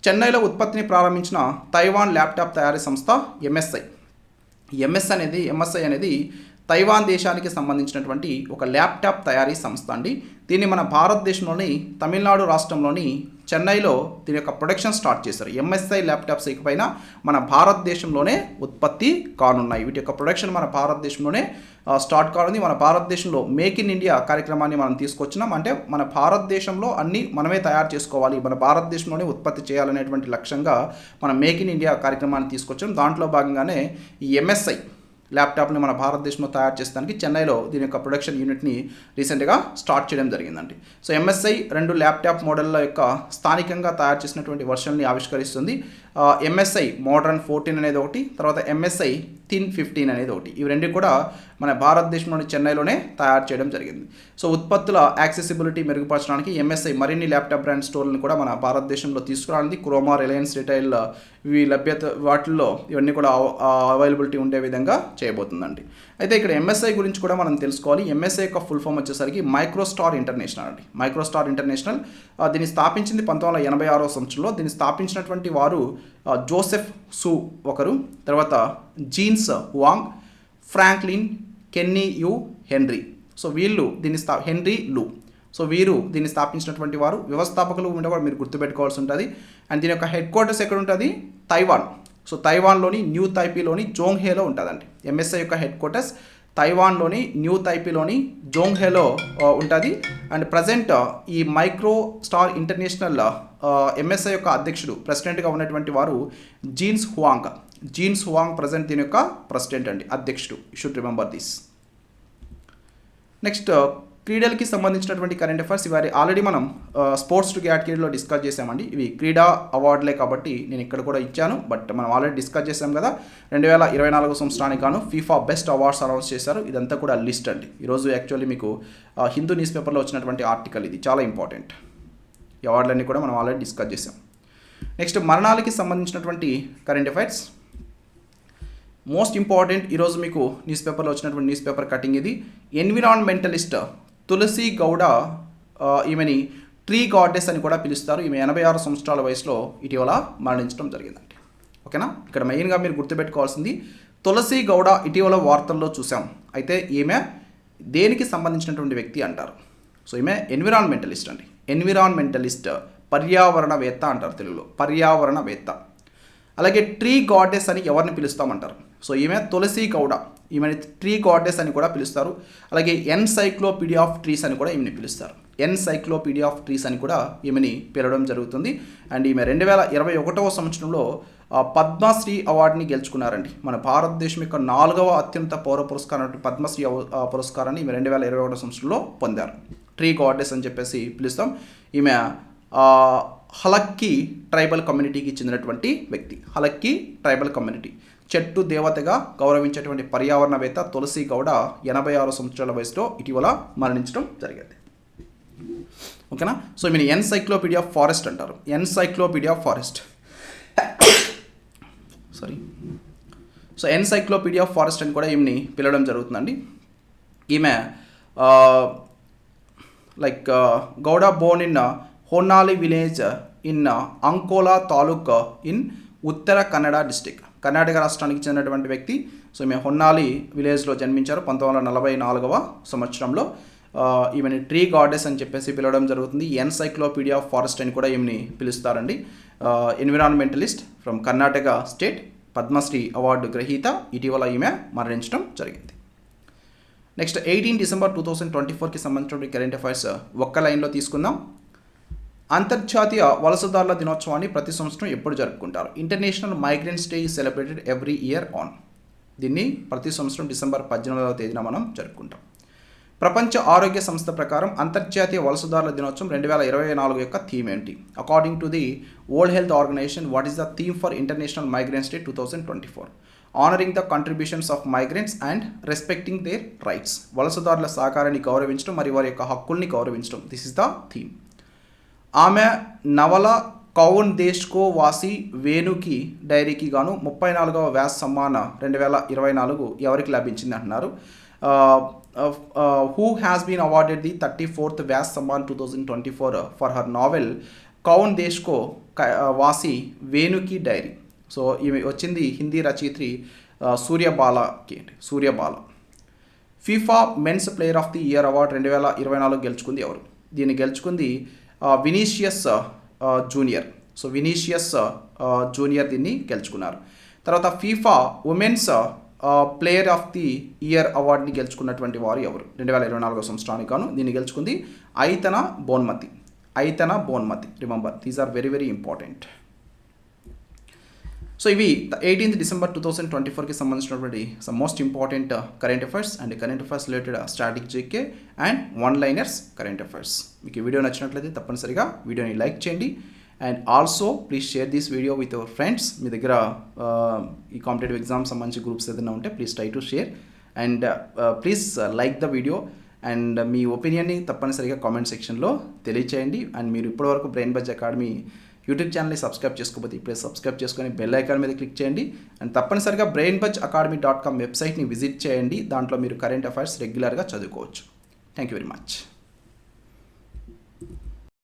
చెన్నైలో ఉత్పత్తిని ప్రారంభించిన తైవాన్ ల్యాప్టాప్ తయారీ సంస్థ ఎంఎస్ఐ అనేది తైవాన్ దేశానికి సంబంధించినటువంటి ఒక ల్యాప్టాప్ తయారీ సంస్థ అండి. దీన్ని మన భారతదేశంలోని తమిళనాడు రాష్ట్రంలోని చెన్నైలో దీని యొక్క ప్రొడక్షన్ స్టార్ట్ చేశారు. ఎంఎస్ఐ ల్యాప్టాప్స్ ఇకపైన మన భారతదేశంలోనే ఉత్పత్తి కానున్నాయి. వీటి యొక్క ప్రొడక్షన్ మన భారతదేశంలోనే స్టార్ట్ కానుంది. మన భారతదేశంలో మేక్ ఇన్ ఇండియా కార్యక్రమాన్ని మనం తీసుకొచ్చినాం. అంటే మన భారతదేశంలో అన్నీ మనమే తయారు చేసుకోవాలి, మన భారతదేశంలోనే ఉత్పత్తి చేయాలనేటువంటి లక్ష్యంగా మనం మేక్ ఇన్ ఇండియా కార్యక్రమాన్ని తీసుకొచ్చాం. దాంట్లో భాగంగానే ఈ ఎంఎస్ఐ ల్యాప్టాప్ని మన భారతదేశంలో తయారు చేసేదానికి చెన్నైలో దీని యొక్క ప్రొడక్షన్ యూనిట్ని రీసెంట్గా స్టార్ట్ చేయడం జరిగిందండి. సో ఎంఎస్ఐ 2 ల్యాప్టాప్ మోడళ్ల యొక్క స్థానికంగా తయారు చేసినటువంటి వర్షన్ని ఆవిష్కరిస్తుంది. ఎంఎస్ఐ మోడర్న్ 14 అనేది ఒకటి, తర్వాత ఎంఎస్ఐ థిన్ 15 అనేది ఒకటి. ఇవి రెండు కూడా మన భారతదేశంలోని చెన్నైలోనే తయారు చేయడం జరిగింది. సో ఉత్పత్తుల యాక్సెసిబిలిటీ మెరుగుపరచడానికి ఎంఎస్ఐ మరిన్ని ల్యాప్టాప్ బ్రాండ్ స్టోర్లను కూడా మన భారతదేశంలో తీసుకురానుంది. క్రోమా, రిలయన్స్ రిటైల్ ఇవి లభ్యత వాటిల్లో ఇవన్నీ కూడా అవైలబిలిటీ ఉండే విధంగా చేయబోతుందండి. అయితే ఇక్కడ ఎంఎస్ఐ గురించి కూడా మనం తెలుసుకోవాలి. ఎంఎస్ఐ యొక్క ఫుల్ ఫామ్ వచ్చేసరికి మైక్రోస్టార్ ఇంటర్నేషనల్ అండి. మైక్రోస్టార్ ఇంటర్నేషనల్ దీన్ని స్థాపించింది 1986వ సంవత్సరంలో. దీన్ని స్థాపించినటువంటి వారు జోసెఫ్ సు ఒకరు, తర్వాత jeans Huang, Franklin Kenny you henry. So వీళ్ళు దీన్ని హెన్రీ లు. సో వీరు దీన్ని స్థాపించినటువంటి వారు. వ్యవస్థాపకులు ఉంటే కూడా మీరు గుర్తుపెట్టుకోవాల్సి ఉంటుంది. అండ్ దీని యొక్క హెడ్ క్వార్టర్స్ ఎక్కడ ఉంటుంది? తైవాన్. సో తైవాన్లోని న్యూ తైపీలోని జోంగ్హేలో ఉంటుందండి. ఎంఎస్ఐ యొక్క హెడ్ క్వార్టర్స్ తైవాన్లోని న్యూ తైపీలోని జోంగ్హేలో ఉంటుంది. అండ్ ప్రజెంట్ ఈ మైక్రో స్టార్ ఇంటర్నేషనల్ ఎంఎస్ఐ యొక్క అధ్యక్షుడు ప్రెసిడెంట్గా ఉన్నటువంటి వారు జీన్స్ హువాంగ్ ప్రజెంట్ దీని యొక్క ప్రెసిడెంట్ అండి, అధ్యక్షుడు. You should remember this. Next క్రీడలకి సంబంధించినటువంటి కరెంట్ అఫైర్స్ ఇవి ఆల్రెడీ మనం స్పోర్ట్స్ టు కేటగిరీలో డిస్కస్ చేసామండి. ఇవి క్రీడా అవార్డులే కాబట్టి నేను ఇక్కడ కూడా ఇచ్చాను, బట్ మనం ఆల్రెడీ డిస్కస్ చేసాం కదా. 2024 సంవత్సరానికి గాను ఫీఫా బెస్ట్ అవార్డ్స్ అనౌన్స్ చేశారు. ఇదంతా కూడా లిస్ట్ అండి. ఈరోజు యాక్చువల్లీ మీకు హిందూ న్యూస్ పేపర్లో వచ్చినటువంటి ఆర్టికల్, ఇది చాలా ఇంపార్టెంట్. ఈ అవార్డులన్నీ కూడా మనం ఆల్రెడీ డిస్కస్ చేసాం. నెక్స్ట్ మరణాలకి సంబంధించినటువంటి కరెంట్ అఫైర్స్ మోస్ట్ ఇంపార్టెంట్. ఈరోజు మీకు న్యూస్ పేపర్లో వచ్చినటువంటి న్యూస్ పేపర్ కటింగ్ ఇది. ఎన్విరాన్మెంటలిస్ట్ తులసి గౌడ, ఈమెని ట్రీ గాడెస్ అని కూడా పిలుస్తారు. ఈమె 86 సంవత్సరాల వయసులో ఇటీవల మరణించడం జరిగిందండి. ఓకేనా, ఇక్కడ మెయిన్గా మీరు గుర్తుపెట్టుకోవాల్సింది తులసి గౌడ ఇటీవల వార్తల్లో చూసాం. అయితే ఈమె దేనికి సంబంధించినటువంటి వ్యక్తి అంటారు? సో ఈమె ఎన్విరాన్మెంటలిస్ట్ అండి. ఎన్విరాన్మెంటలిస్ట్ పర్యావరణవేత్త అంటారు తెలుగులో, పర్యావరణవేత్త. అలాగే ట్రీ గాడెస్ అని ఎవరిని పిలుస్తామంటారు? సో ఈమె తులసి గౌడ, ఈమెని ట్రీ గాడెస్ అని కూడా పిలుస్తారు. అలాగే ఎన్సైక్లోపీడియా ఆఫ్ ట్రీస్ అని కూడా ఈమెని పిలుస్తారు. ఎన్సైక్లోపీడియా ఆఫ్ ట్రీస్ అని కూడా ఈమెని పిలవడం జరుగుతుంది. అండ్ ఈమె 2021వ సంవత్సరంలో పద్మశ్రీ అవార్డుని గెలుచుకున్నారండి. మన భారతదేశం యొక్క 4వ అత్యంత పౌర పురస్కారం పద్మశ్రీ పురస్కారాన్ని ఈమె 2021 సంవత్సరంలో పొందారు. ట్రీ గాడెస్ అని చెప్పేసి పిలుస్తాం. ఈమె హలక్కీ ట్రైబల్ కమ్యూనిటీకి చెందినటువంటి వ్యక్తి. హలక్కీ ట్రైబల్ కమ్యూనిటీ చెట్టు దేవతగా గౌరవించేటువంటి పర్యావరణవేత్త తులసి గౌడ 86 సంవత్సరాల వయసులో ఇటీవల మరణించడం జరిగింది. ఓకేనా. సో ఈమెను ఎన్సైక్లోపీడియా ఆఫ్ ఫారెస్ట్ అంటారు. Encyclopedia of forest so encyclopedia of forest అని కూడా ఈమెని పిలవడం జరుగుతుందండి. ఈమె Gowda born in Honnali village in Ankola taluk in Uttara Kannada district, Karnataka రాష్ట్రానికి చెందినటువంటి వ్యక్తి. సో ఈమె హొన్నాలి విలేజ్లో జన్మించారు 1944వ సంవత్సరంలో. ఈమెని ట్రీ గాడెస్ అని చెప్పేసి పిలవడం జరుగుతుంది. ఎన్సైక్లోపీడియా ఆఫ్ ఫారెస్ట్ అని కూడా ఈమెని పిలుస్తారండి. Environmentalist from Karnataka state, Padmashri award గ్రహీత. ఇటీవల ఈమె మరణించడం జరిగింది. నెక్స్ట్ 18 డిసెంబర్ 2024కి సంబంధించిన కరెంట్ అఫైర్స్ ఒక్క లైన్లో తీసుకుందాం. అంతర్జాతీయ వలసదారుల దినోత్సవాన్ని ప్రతి సంవత్సరం ఎప్పుడు జరుపుకుంటారు? International migrants day is celebrated every year on. దీన్ని ప్రతి సంవత్సరం డిసెంబర్ 18వ తేదీన మనం జరుపుకుంటాం. ప్రపంచ ఆరోగ్య సంస్థ ప్రకారం అంతర్జాతీయ వలసదారుల దినోత్సవం 2024 యొక్క థీమ్ ఏంటి? According to the world health organisation, what is the theme for international migrants day 2024? Honouring the contributions of migrants and respecting their rights. వలసదారుల సహకారాన్ని గౌరవించడం మరియు వారి యొక్క హక్కుల్ని గౌరవించడం. This is the theme. ఆమె నవల కౌన్ దేశ్కో వాసి వేణుకి డైరీకి గాను 34వ వ్యాస్ సమ్మాన్ 2024 ఎవరికి లభించింది అంటున్నారు. Who has been awarded the 34th Vyas Samman 2024 for her novel Kaun Desh ko Vasi Venu ki diary. So ఈమె వచ్చింది హిందీ రచయిత్రి Suryabala. FIFA men's player of the year award 2024 గెలుచుకుంది ఎవరు? దీన్ని గెలుచుకుంది Vinicius junior. So Vinicius junior దీన్ని గెలుచుకున్నారు. తర్వాత FIFA women's player of the year అవార్డుని గెలుచుకున్నటువంటి వారు ఎవరు? 2024 సంవత్సరానికి గాను దీన్ని గెలుచుకుంది Aitana Bonmati. Remember, these are very very important. So ఇవి 18th December 2024కి సంబంధించినటువంటి some most important current affairs and current affairs related static GK and one liners current affairs. మీకు ఈ వీడియో నచ్చినట్లయితే తప్పనిసరిగా వీడియోని లైక్ చేయండి. And also please share this video with your friends. మీ దగ్గర ఈ కాంపిటేటివ్ ఎగ్జామ్ సంబంధించి గ్రూప్స్ ఏదైనా ఉంటే please try to share and please like the video. And మీ ఒపీనియన్ని తప్పనిసరిగా కామెంట్ సెక్షన్లో తెలియచేయండి. అండ్ మీరు ఇప్పటివరకు బ్రెయిన్ బజ్ అకాడమీ యూట్యూబ్ ఛానల్ని సబ్స్క్రైబ్ చేసుకోకపోతే ఇప్పుడే సబ్స్క్రైబ్ చేసుకొని బెల్ ఐకాన్ మీద క్లిక్ చేయండి. అండ్ తప్పనిసరిగా brainbuzzacademy.com వెబ్సైట్ని విజిట్ చేయండి. దాంట్లో మీరు కరెంట్ అఫైర్స్ రెగ్యులర్గా చదువుకోవచ్చు. Thank you very much.